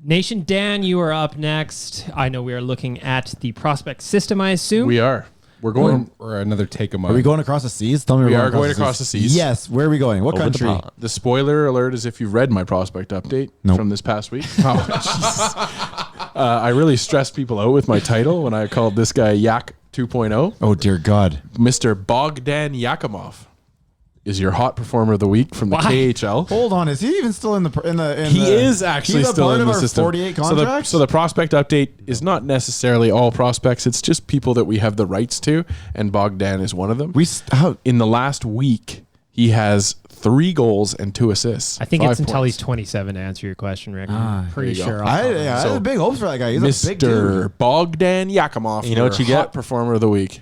S2: Nation Dan, you are up next. I know we are looking at the prospect system, I assume.
S5: We are. We're going.
S4: Or another take them
S3: Are we going across the seas? Tell me
S5: We
S3: we're
S5: are going across the seas.
S3: Yes. Where are we going? What
S6: Over the
S3: country?
S6: pond.
S5: The spoiler alert is if you've read my prospect update from this past week. I really stressed people out with my title when I called this guy Yak 2.0.
S3: Oh dear God.
S5: Mr. Bogdan Yakupov is your hot performer of the week from the KHL.
S3: Hold on. Is he even still in the?
S5: He is actually
S3: he's a
S5: still
S3: part
S5: in
S3: of
S5: the
S3: our
S5: system.
S3: 48 contracts.
S5: So the prospect update is not necessarily all prospects. It's just people that we have the rights to, and Bogdan is one of them. In the last week, he has 3 goals and 2 assists.
S2: I think
S5: 5
S2: it's until
S5: points.
S2: he's 27 to answer your question, Rick. I'm pretty
S5: there you go.
S2: sure.
S3: I had big hopes for that guy. He's a big dude.
S5: Mr. Bogdan Yakupov.
S6: You know what you
S5: your hot
S6: get?
S5: performer of the week.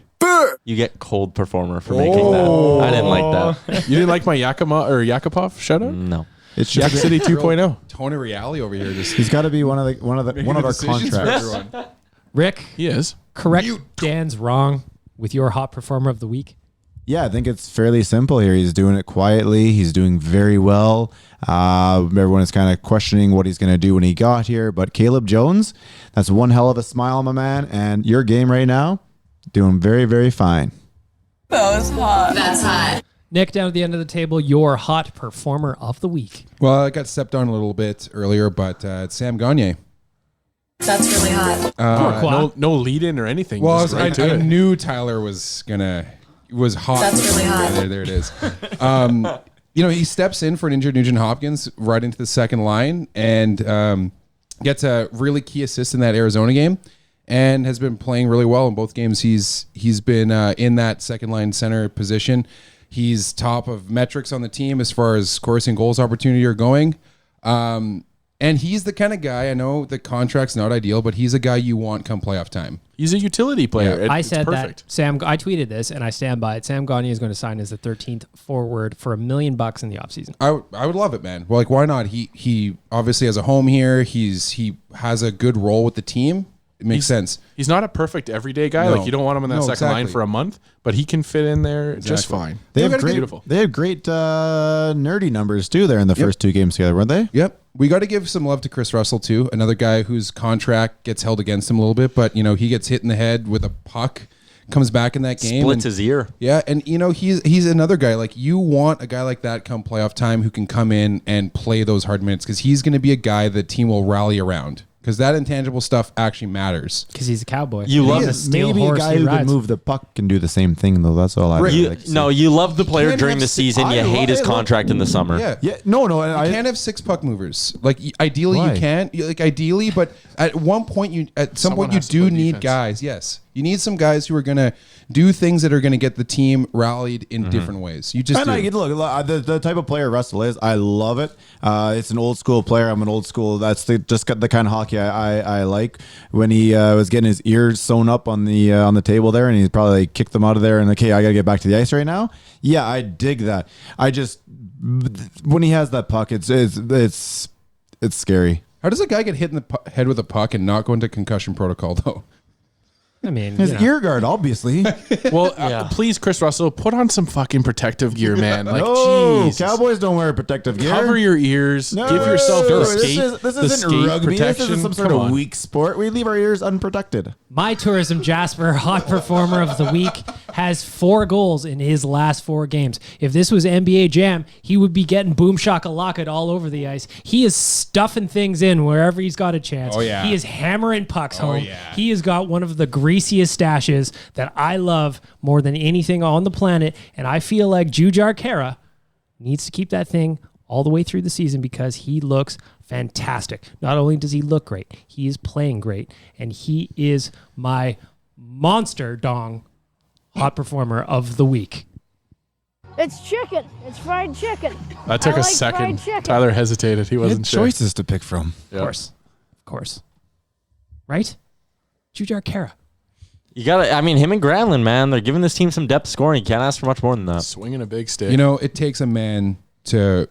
S6: You get cold performer for making that. I didn't like that.
S5: You didn't like my Yakupov shout out?
S6: No.
S3: It should
S5: Yak
S3: be-
S5: City 2.0.
S4: Tony Reale over here. Just
S3: He's got to be one of our
S4: decisions for
S3: contracts.
S4: everyone.
S2: Rick,
S5: He is.
S2: correct Dan's wrong with your hot performer of the week.
S3: Yeah, I think it's fairly simple here. He's doing it quietly. He's doing very well. Everyone is kind of questioning what he's going to do when he got here. But Caleb Jones, that's one hell of a smile, my man. And your game right now, doing very, very fine.
S7: That was hot. That's hot.
S2: Nick, down at the end of the table, your hot performer of the week.
S4: Well, I got stepped on a little bit earlier, but it's Sam Gagner.
S7: That's really hot.
S5: No lead in or anything.
S4: Well,
S5: just right to
S4: I
S5: it.
S4: knew Tyler was hot.
S7: That's really hot.
S4: Yeah, there it is. He steps in for an injured Nugent-Hopkins right into the second line and gets a really key assist in that Arizona game and has been playing really well in both games. He's been in that second line center position. He's top of metrics on the team as far as scores and goals opportunity are going. And he's the kind of guy, I know the contract's not ideal, but he's a guy you want come playoff time.
S5: He's a utility player.
S4: Yeah.
S2: I
S5: It's
S2: said
S5: perfect.
S2: that I tweeted this and I stand by it. Sam Gagner is going to sign as the 13th forward for $1 million in the offseason.
S4: I would love it, man. Well, like, why not? He obviously has a home here. He has a good role with the team. It makes sense.
S5: He's not a perfect everyday guy.
S4: No.
S5: Like you don't want him in that
S4: No,
S5: second line
S4: exactly.
S5: for a month, but he can fit in there just
S4: Exactly.
S5: fine.
S3: They
S4: They're
S3: have
S4: gonna
S3: great,
S5: beautiful.
S3: they had great nerdy numbers too there in the first 2 games together, weren't they?
S4: Yep. We got to give some love to Chris Russell too. Another guy whose contract gets held against him a little bit, but he gets hit in the head with a puck, comes back in that game,
S6: Splits
S4: and-
S6: his ear.
S4: Yeah, and he's another guy. Like, you want a guy like that come playoff time who can come in and play those hard minutes because he's going to be a guy the team will rally around because that intangible stuff actually matters.
S2: Because he's a cowboy.
S6: You love
S2: He's a
S6: this.
S2: steel
S3: Maybe a
S2: horse
S3: guy
S2: he
S3: who can
S2: rides.
S3: move the puck can do the same thing though. That's all I really like to see.
S6: You love the player
S4: can't
S6: during
S4: have
S6: the
S4: six-
S6: season. You hate his
S3: I-
S6: contract in the summer.
S4: Yeah.
S3: Yeah, no,
S4: You
S3: I
S4: can't have 6 puck movers. Like, ideally
S3: Why?
S4: you can. Like, ideally, but at some point you
S5: Someone has to
S4: do
S5: play
S4: need
S5: defense.
S4: guys. Yes, you need some guys who are going to do things that are going to get the team rallied in different ways. You just
S3: And
S4: do.
S3: look, the type of player Russell is, I love it. It's an old school player. I'm an old school. That's just the kind of hockey I like. When he was getting his ears sewn up on the table there, and he probably kicked them out of there, and okay, I got to get back to the ice right now. Yeah, I dig that. I just when he has that puck, it's scary.
S4: How does a guy get hit in the head with a puck and not go into concussion protocol though?
S2: I mean,
S3: His ear guard, obviously.
S5: Well, please, Chris Russell, put on some fucking protective gear, man. Like,
S3: No,
S5: Jesus.
S3: Cowboys don't wear protective gear.
S5: Cover your ears.
S3: No,
S5: give yourself the skate.
S3: This
S5: the
S3: isn't
S5: skate
S3: rugby. This
S5: protection.
S3: isn't some sort
S5: Come
S3: of
S5: on.
S3: weak sport. We leave our ears unprotected.
S2: my Tourism Jasper hot performer of the week has 4 goals in his last 4 games. If this was NBA Jam, he would be getting boom shakalaka all over the ice. He is stuffing things in wherever he's got a chance.
S4: Oh, yeah.
S2: He is hammering pucks home.
S4: yeah.
S2: He has got one of the greasiest stashes that I love more than anything on the planet, and I feel like Jujhar Khaira needs to keep that thing all the way through the season because he looks fantastic. Not only does he look great, he is playing great, and he is my monster dong hot performer of the week.
S8: It's chicken. It's fried chicken.
S5: That took
S8: I
S5: a
S8: like
S5: second.
S8: fried chicken.
S5: Tyler hesitated. He wasn't sure.
S3: Choices to pick from.
S5: Yeah.
S2: Of course. Right? Jujar Kara.
S6: You got to, him and Granlund, man, they're giving this team some depth scoring. You can't ask for much more than that.
S5: Swinging a big stick.
S4: You know, it takes a man to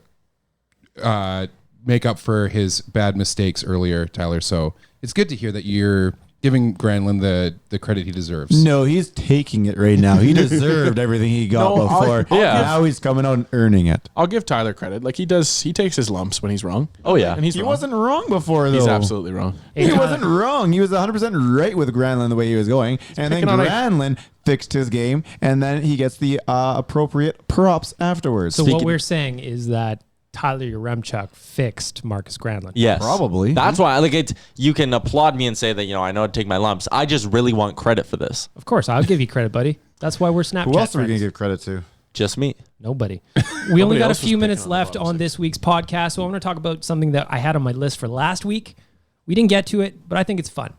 S4: make up for his bad mistakes earlier, Tyler. So it's good to hear that you're giving Granlund the credit he deserves.
S3: No, he's taking it right now. He deserved everything he got
S5: No,
S3: before.
S5: yeah.
S3: Now he's coming out and earning it.
S5: I'll give Tyler credit. Like he does, he takes his lumps when he's wrong.
S6: Oh, yeah.
S5: And he's
S3: He
S5: wrong.
S3: wasn't wrong before, though.
S5: He's absolutely wrong.
S3: He wasn't wrong. He was 100% right with Granlund the way he was going. And then
S5: picking on
S3: Granlund fixed his game, and then he gets the appropriate props afterwards.
S2: So what we're saying is that Tyler Yaremchuk fixed Marcus Granlund.
S6: Yes.
S3: Probably.
S6: That's why, you can applaud me and say that, I know how to take my lumps. I just really want credit for this.
S2: Of course, I'll give you credit, buddy. That's why we're Snapchat
S3: Who else are we
S2: friends.
S3: going to give credit to?
S6: Just me.
S2: Nobody. We only got a
S5: else was
S2: few minutes
S5: picking on
S2: left
S5: the
S2: on
S5: bottom
S2: this week's podcast, so I want to talk about something that I had on my list for last week. We didn't get to it, but I think it's fun.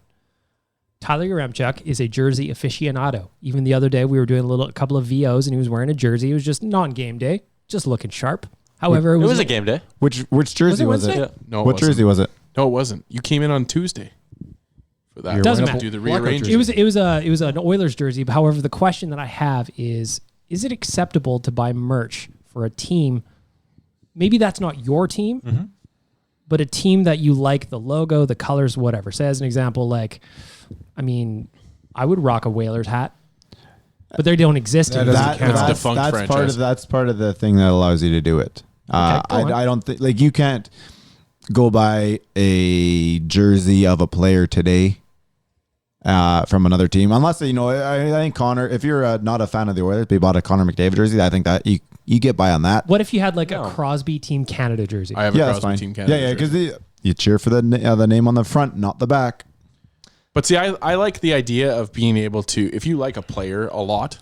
S2: Tyler Yaremchuk is a jersey aficionado. Even the other day, we were doing a couple of VOs, and he was wearing a jersey. It was just non-game day, just looking sharp. However,
S6: It was a game day.
S3: Which jersey was it?
S2: Wednesday?
S6: Yeah.
S5: No, it
S3: What
S5: wasn't.
S3: jersey was it?
S5: No, it wasn't. You came in on Tuesday for that.
S2: Doesn't
S5: We're gonna
S2: matter.
S5: Do the
S4: Blackout
S5: rearranging.
S4: jersey.
S2: It was an Oilers jersey. But however, the question that I have is it acceptable to buy merch for a team? Maybe that's not your team, but a team that you like the logo, the colors, whatever. Say as an example, I would rock a Whalers hat, but they don't exist anymore.
S5: doesn't count. It's a defunct franchise.
S3: That's part of the thing that allows you to do it.
S2: go on.
S3: I don't think you can't go buy a jersey of a player today from another team unless I think Connor. If you're not a fan of the Oilers, but you bought a Connor McDavid jersey, I think that you get by on that.
S2: What if you had a Crosby Team Canada jersey?
S5: I have a
S3: Yeah, that's
S5: Crosby
S3: fine.
S5: Team Canada.
S3: Yeah,
S5: jersey.
S3: because you cheer for the name on the front, not the back.
S5: But see, I like the idea of being able to, if you like a player a lot,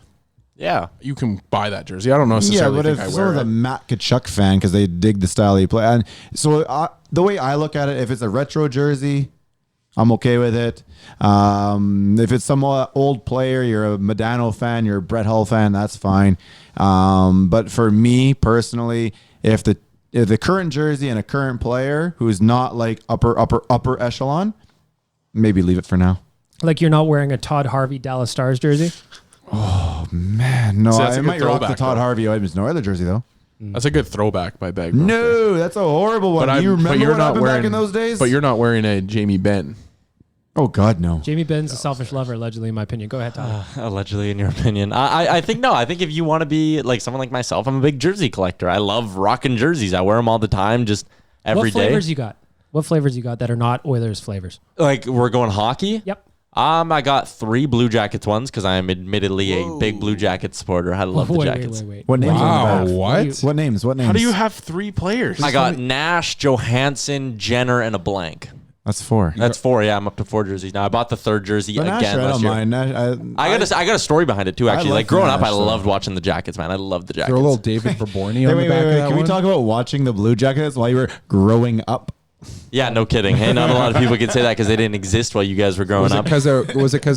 S6: Yeah.
S5: you can buy that jersey. I don't
S3: Yeah,
S5: necessarily
S3: but
S5: think
S3: if
S5: I
S3: someone's
S5: wear
S3: a
S5: it.
S3: Matt Tkachuk fan because they dig the style he play, and so the way I look at it, if it's a retro jersey, I'm okay with it. If it's some old player, you're a Modano fan, you're a Brett Hull fan, that's fine. But for me personally, if the current jersey and a current player who's not like upper echelon, maybe leave it for now.
S2: Like you're not wearing a Todd Harvey Dallas Stars jersey?
S3: Man, no,
S5: See, that's
S3: I
S5: a good
S3: might rock the
S5: throwback,
S3: Todd
S5: though.
S3: Harvey Edmonton Oilers jersey though.
S5: That's a good throwback by Bag.
S3: No, that's a horrible one. Do you remember what happened back in those days?
S5: But you're not wearing a Jamie Benn.
S3: Oh God, no.
S2: Jamie Benn's a selfish lover, allegedly, in my opinion. Go ahead, Tyler.
S6: Allegedly, in your opinion. I think no. I think if you want to be like someone like myself, I'm a big jersey collector. I love rocking jerseys. I wear them all the time, just every day.
S2: What flavors you got? What flavors you got that are not Oilers flavors?
S6: Like we're going hockey.
S2: Yep.
S6: I got 3 Blue Jackets ones because I am admittedly a big Blue Jacket supporter. I love the Jackets.
S2: Wait.
S3: What names?
S4: Wow,
S3: on the back?
S4: what?
S3: What names? What names?
S5: How do you have 3 players?
S6: I got Nash, Johansson, Jenner, and a blank.
S3: That's 4.
S6: That's 4. Yeah, I'm up to 4 jerseys now. I bought the 3rd jersey
S3: But
S6: again
S3: Nash, I
S6: last
S3: don't
S6: year.
S3: mind. Nash,
S6: I got a story behind it too. Actually,
S3: love
S6: like growing up,
S3: Nash,
S6: I loved
S3: so.
S6: watching the Jackets, man. I love the Jackets.
S4: Throw a little David Berborny
S3: Hey,
S4: on
S3: wait,
S4: the back
S3: wait,
S4: of
S3: wait.
S4: that
S3: Can we
S4: one.
S3: talk about watching the Blue Jackets while you were growing up?
S6: Yeah, no kidding. Hey, not a lot of people can say that because they didn't exist while you guys were growing
S4: Was it
S6: up.
S4: because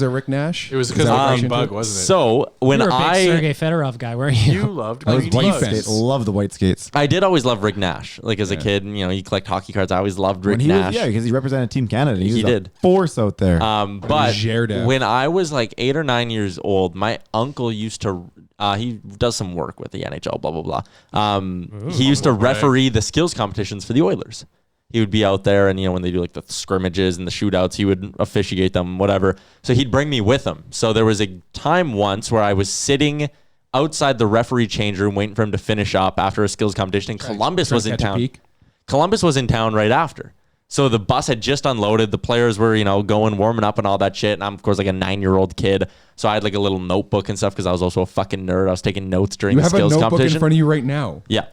S4: of Rick Nash?
S5: It was
S4: Is
S5: because
S4: that
S5: of
S4: what
S5: Green
S4: you
S5: Bug,
S4: did?
S5: wasn't it?
S6: So when
S2: You're a big
S6: I
S2: Sergei Fedorov guy, weren't you?
S5: You loved
S3: I was
S5: Green
S3: white
S5: Bugs.
S3: skates. Love the white skates.
S6: I did always love Rick Nash. Like as a kid, and, you collect hockey cards. I always loved Rick
S3: When he
S6: Nash.
S3: was, because he represented Team Canada. He was a
S6: did.
S3: force out there.
S6: But
S4: Gerda.
S6: when I was like 8 or 9 years old, my uncle used to. He does some work with the NHL. Blah blah blah. He used to referee the skills competitions for the Oilers. He would be out there, and when they do like the scrimmages and the shootouts, he would officiate them, whatever. So he'd bring me with him. So there was a time once where I was sitting outside the referee change room waiting for him to finish up after a skills competition. And Columbus was in
S4: catch a
S6: town.
S4: peek.
S6: Columbus was in town right after. So the bus had just unloaded. The players were, going, warming up and all that shit. And I'm, of course, like a 9-year-old kid. So I had like a little notebook and stuff because I was also a fucking nerd. I was taking notes during
S4: You
S6: the
S4: have a
S6: skills
S4: notebook
S6: competition.
S4: in front of you right now.
S6: Yeah.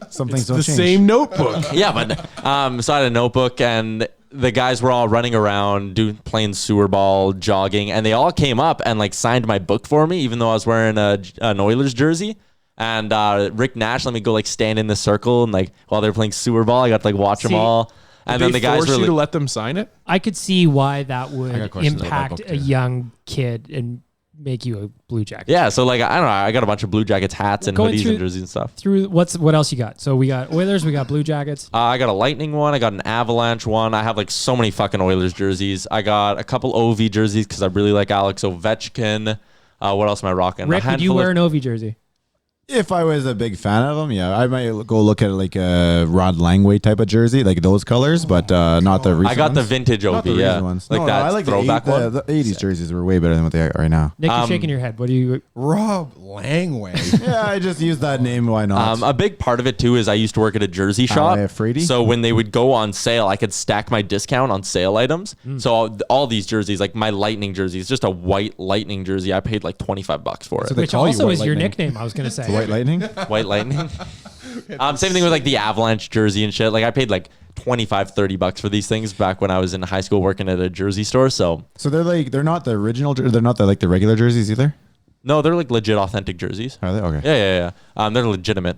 S3: Something's
S5: The same notebook.
S6: Yeah, but so I had a notebook and the guys were all running around, playing sewer ball, jogging, and they all came up and like signed my book for me, even though I was wearing an Oilers jersey. And Rick Nash let me go like stand in the circle and like while they're playing sewer ball, I got to like watch them all. And then the guys
S5: force
S6: were
S5: you
S6: like,
S5: to let them sign it.
S2: I could see why that
S3: got
S2: would
S3: questions about that
S2: impact
S3: book,
S2: a
S3: too.
S2: young kid and make you a Blue Jacket.
S6: yeah. So like I don't know, I got a bunch of Blue Jackets hats and
S2: Going
S6: hoodies
S2: through-
S6: and jerseys and stuff.
S2: Through what else you got? So we got Oilers, we got Blue Jackets.
S6: I got a Lightning one. I got an Avalanche one. I have like so many fucking Oilers jerseys. I got a couple OV jerseys because I really like Alex Ovechkin. What else am I rocking?
S2: Rick, would you wear an OV jersey?
S3: If I was a big fan of them, yeah, I might go look at like a Rod Langway type of jersey, like those colors, but not the recent
S6: I got the
S3: ones.
S6: vintage
S3: Not
S6: OV,
S3: the
S6: yeah.
S3: recent ones.
S6: Like
S3: No,
S6: that
S3: I like
S6: throwback one.
S3: the 80s jerseys were way better than what they are right now.
S2: Nick, you're shaking your head. What do you?
S4: Rob Langway.
S3: Yeah, I just used that name. Why not?
S6: A big part of it too is I used to work at a jersey shop.
S3: Frady?
S6: So when they would go on sale, I could stack my discount on sale items. So all these jerseys, like my Lightning jersey, is just a white Lightning jersey. I paid like $25 for it.
S4: So they
S2: Which
S4: call you
S2: also
S4: White
S2: is your
S4: Lightning.
S2: nickname. I was gonna say.
S3: White Lightning?
S6: White Lightning. Same thing with like the Avalanche jersey and shit. Like I paid like $25-$30 for these things back when I was in high school working at a jersey store. So
S3: So they're not the original. They're not the regular jerseys either.
S6: no, they're like legit authentic jerseys.
S3: Are they? Okay.
S6: Yeah. They're legitimate.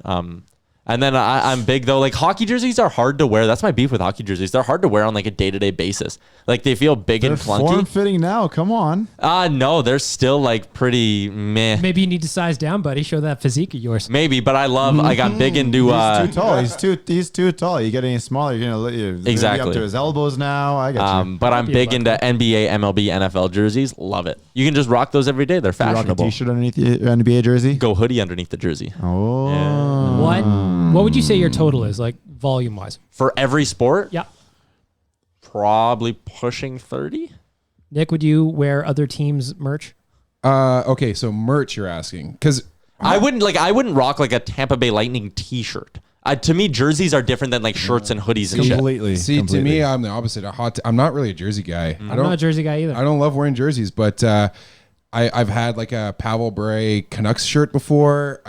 S6: And then I'm big though. Like hockey jerseys are hard to wear. That's my beef with hockey jerseys. They're hard to wear on like a day-to-day basis. Like they feel big
S3: They're
S6: and clunky.
S3: form-fitting now. Come on.
S6: No, they're still like pretty meh.
S2: Maybe you need to size down, buddy. Show that physique of yours.
S6: Maybe, but I love. I got big into.
S3: He's too tall. He's too tall. You get any smaller, you're gonna be
S6: Exactly.
S3: up to his elbows now. I got you.
S6: But I'm
S2: be a
S6: big
S2: bucket.
S6: into NBA, MLB, NFL jerseys. Love it. You can just rock those every day. They're
S3: You rock a
S6: fashionable.
S3: t-shirt underneath your NBA jersey.
S6: Go hoodie underneath the jersey.
S3: Oh.
S2: What would you say your total is, like volume wise?
S6: For every sport,
S2: Yeah.
S6: probably pushing 30.
S2: Nick, would you wear other teams' merch?
S4: Okay, so merch you're asking. Because
S6: I wouldn't rock like a Tampa Bay Lightning t-shirt. To me, jerseys are different than like shirts and hoodies and shit.
S3: Completely.
S4: see, to me, I'm the opposite. I'm not really a jersey guy.
S2: I'm not a jersey guy either.
S4: I don't love wearing jerseys, but I've had like a Pavel Bure Canucks shirt before.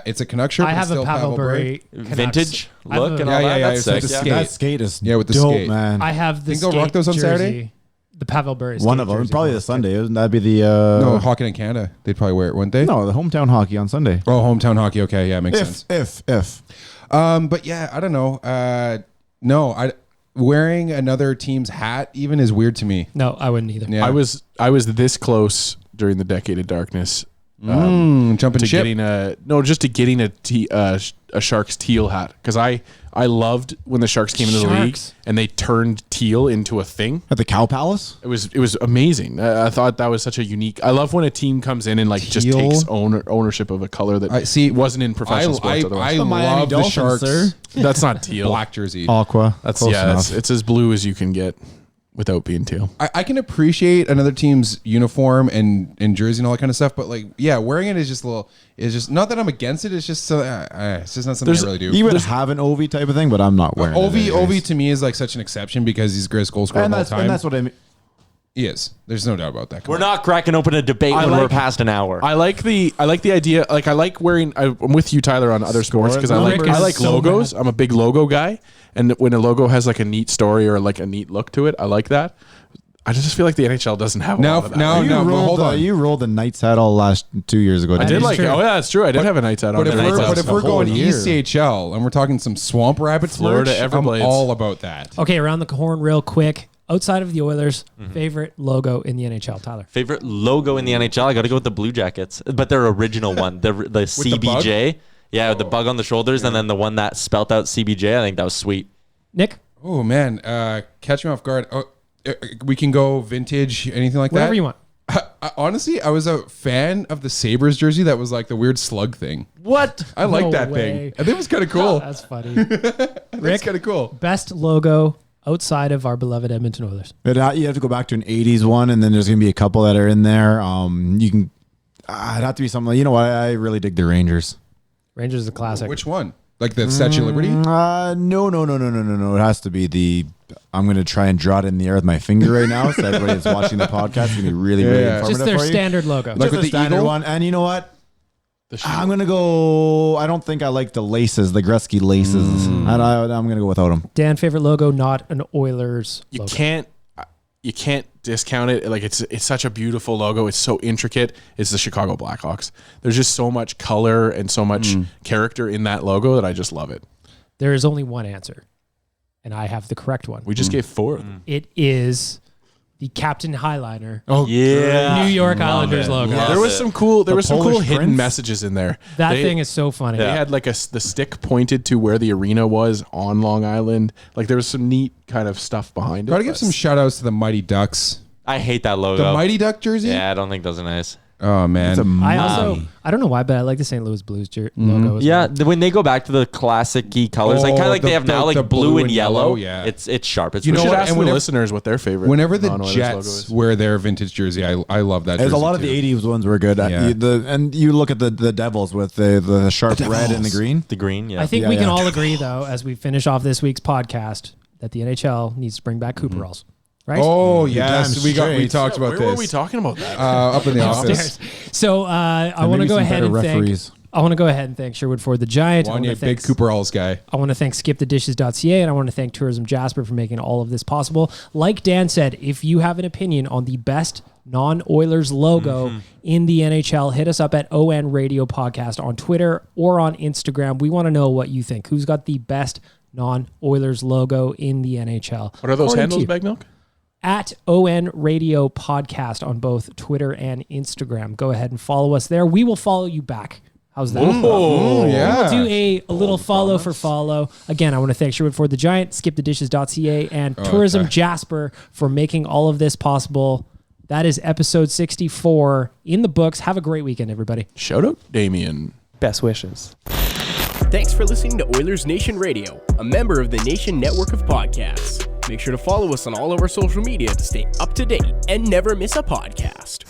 S4: It's a Canucks shirt.
S2: I
S4: but
S2: have
S4: still
S2: a Pavel Bure
S6: Vintage
S2: Canucks. I have
S6: look
S2: a-
S6: and all
S4: Yeah,
S6: that.
S4: yeah,
S6: That's
S4: yeah, it's
S6: sick.
S4: like the
S6: Yeah.
S4: skate.
S3: That skate is
S4: Yeah, with the
S3: dope,
S4: skate.
S3: man.
S2: I have the
S4: Think they'll
S2: skate
S4: rock those on
S2: jersey,
S4: Saturday?
S2: The Pavel Bure.
S3: One
S2: skate
S3: of them.
S2: jersey.
S3: Probably the Sunday. Wouldn't that be the
S4: No, Hockey in Canada. They'd probably wear it, wouldn't they?
S3: No, the hometown hockey on Sunday.
S4: Oh, hometown hockey. Okay, yeah, makes sense.
S3: If.
S4: But yeah, I don't know. No, wearing another team's hat even is weird to me.
S2: No, I wouldn't either.
S4: Yeah.
S5: I was this close during the Decade of Darkness
S4: jumping
S5: to
S4: ship.
S5: getting a Sharks teal hat because I loved when the Sharks came into the league
S2: Sharks.
S5: and they turned teal into a thing.
S3: At the Cow Palace?
S5: It was amazing. I thought that was such a unique. I love when a team comes in and like just
S3: Teal?
S5: takes ownership of a color that
S4: I see.
S5: wasn't in professional sports.
S4: I
S5: Otherwise,
S3: The Miami
S4: love the
S3: Dolphins,
S4: Sharks
S3: sir.
S5: that's not teal.
S4: black jersey.
S3: Aqua.
S5: That's
S3: Close
S5: yeah.
S3: enough.
S5: It's as blue as you can get without being teal.
S4: I can appreciate another team's uniform and jersey and all that kind of stuff, but like, yeah, wearing it is just a little. It's just not that I'm against it. It's just so. It's just not something I really do.
S3: You would have an Ovi type of thing, but I'm not wearing it.
S4: Ovi to me is like such an exception because he's the greatest goal scorer of all time.
S3: And that's what I mean.
S4: He is. There's no doubt about that. Come
S6: We're
S4: on.
S6: not cracking open a debate when we're past an hour.
S5: I like the idea. Like I like wearing. I'm with you, Tyler, on other sports because I
S2: Rick
S5: like
S2: is so
S5: logos.
S2: mad.
S5: I'm a big logo guy, and when a logo has like a neat story or like a neat look to it, I like that. I just feel like the NHL doesn't have a lot of that.
S4: now-
S3: You
S4: but
S3: rolled
S4: hold on.
S3: You rolled the Knights hat all last 2 years ago.
S5: I did
S2: is
S5: like.
S2: true.
S5: Oh yeah, that's true. I did have a Knights hat on.
S4: But if,
S5: the
S4: we're,
S5: Knights
S4: but
S5: hat
S4: if
S5: the
S4: we're
S5: whole
S4: going
S5: year.
S4: ECHL and we're talking some Swamp Rabbits
S5: Florida
S4: merch, I'm
S5: Everblades.
S4: all about that.
S2: Okay, around the horn real quick. Outside of the Oilers, favorite logo in the NHL, Tyler?
S6: Favorite logo in the NHL? I got to go with the Blue Jackets, but their original one, the CBJ. Yeah, with the bug on the shoulders, and then the one that spelt out CBJ. I think that was sweet.
S2: Nick,
S4: Oh man, catch me off guard. We can go vintage, anything like
S2: whatever
S4: that.
S2: you want.
S4: Honestly, I was a fan of the Sabres jersey that was like the weird slug thing.
S6: What?
S4: I like
S2: No
S4: that
S2: way.
S4: thing. I think it was kind of cool.
S2: That's funny.
S4: It's
S2: Rick,
S4: kind of cool.
S2: best logo outside of our beloved Edmonton Oilers.
S3: But you have to go back to an 80s one, and then there's going to be a couple that are in there. You can. It'd have to be something like, you know what? I really dig the Rangers.
S2: Rangers is a classic.
S4: Which one? Like the Statue of Liberty?
S3: No. It has to be the. I'm going to try and draw it in the air with my finger right now, so everybody that's watching the podcast is going to be really informative
S2: Just their
S3: for you.
S2: standard logo.
S3: Just
S4: Like with
S3: the
S4: the
S3: standard
S4: eagle?
S3: one. And you know what?
S5: The
S3: I'm going to go. I don't think I like the laces, the Gretzky laces. And I'm going to go without them.
S2: Dan, favorite logo, not an Oilers
S5: You
S2: logo.
S5: can't. you can't discount it. Like it's such a beautiful logo. It's so intricate. It's the Chicago Blackhawks. There's just so much color and so much character in that logo that I just love it.
S2: There is only one answer, and I have the correct one.
S5: We just gave 4 of them.
S2: It is the Captain Highliner.
S6: Oh yeah,
S2: New York Islanders logo.
S5: There was some cool
S3: Polish
S5: hidden
S3: prince?
S5: messages in there.
S2: That thing is so funny.
S5: They had like the stick pointed to where the arena was on Long Island. Like there was some neat kind of stuff behind it.
S4: Gotta give some shout outs to the Mighty Ducks.
S6: I hate that logo.
S4: The Mighty Duck jersey?
S6: Yeah, I don't think those are nice.
S4: Oh, man.
S2: I don't know why, but I like the St. Louis Blues logo. As
S6: Yeah,
S2: well.
S6: when they go back to the classic-y colors, like kind of like they have now, like
S4: the
S6: blue and yellow.
S4: yeah.
S6: It's sharp. It's
S5: You
S6: really
S5: should
S6: sharp.
S5: ask the
S4: whenever-
S5: listeners what their favorite.
S4: Whenever the
S5: non-Oilers logo
S4: Jets
S5: is.
S4: wear their vintage jersey, I love that
S3: There's
S4: jersey
S3: a lot of
S4: too.
S3: the 80s ones were good.
S4: Yeah.
S3: And you look at the Devils with the sharp red and the green.
S6: The green, yeah.
S2: I think
S3: Yeah,
S2: we can
S3: yeah.
S2: all agree, though, as we finish off this week's podcast, that the NHL needs to bring back Cooperalls. Right?
S4: Oh,
S3: Damn
S4: yes. We
S3: straight.
S4: talked about
S5: Where
S4: this.
S5: were we talking about that?
S4: Up in the
S2: Upstairs.
S4: office.
S2: So I want to
S3: maybe
S2: go
S3: some
S2: ahead and
S3: better
S2: thank.
S3: referees.
S2: I want to go ahead and thank Sherwood Ford the Giant. I want
S4: Wanya,
S2: to thank
S4: big Cooper Alls guy.
S2: I want to thank skipthedishes.ca, and I want to thank Tourism Jasper for making all of this possible. Like Dan said, if you have an opinion on the best non-Oilers logo in the NHL, hit us up at ON Radio Podcast on Twitter or on Instagram. We want to know what you think. Who's got the best non-Oilers logo in the NHL?
S5: What are those
S2: According to
S5: handles,
S2: you.
S5: Bag Milk?
S2: At ON Radio Podcast on both Twitter and Instagram. Go ahead and follow us there. We will follow you back. How's that?
S4: Yeah.
S2: We'll do a little follow for follow. Again, I want to thank Sherwood Ford the Giant, skipthedishes.ca, and Tourism Jasper for making all of this possible. That is episode 64 in the books. Have a great weekend, everybody.
S5: Shout out Damien.
S9: Best wishes. Thanks for listening to Oilers Nation Radio, a member of the Nation Network of Podcasts. Make sure to follow us on all of our social media to stay up to date and never miss a podcast.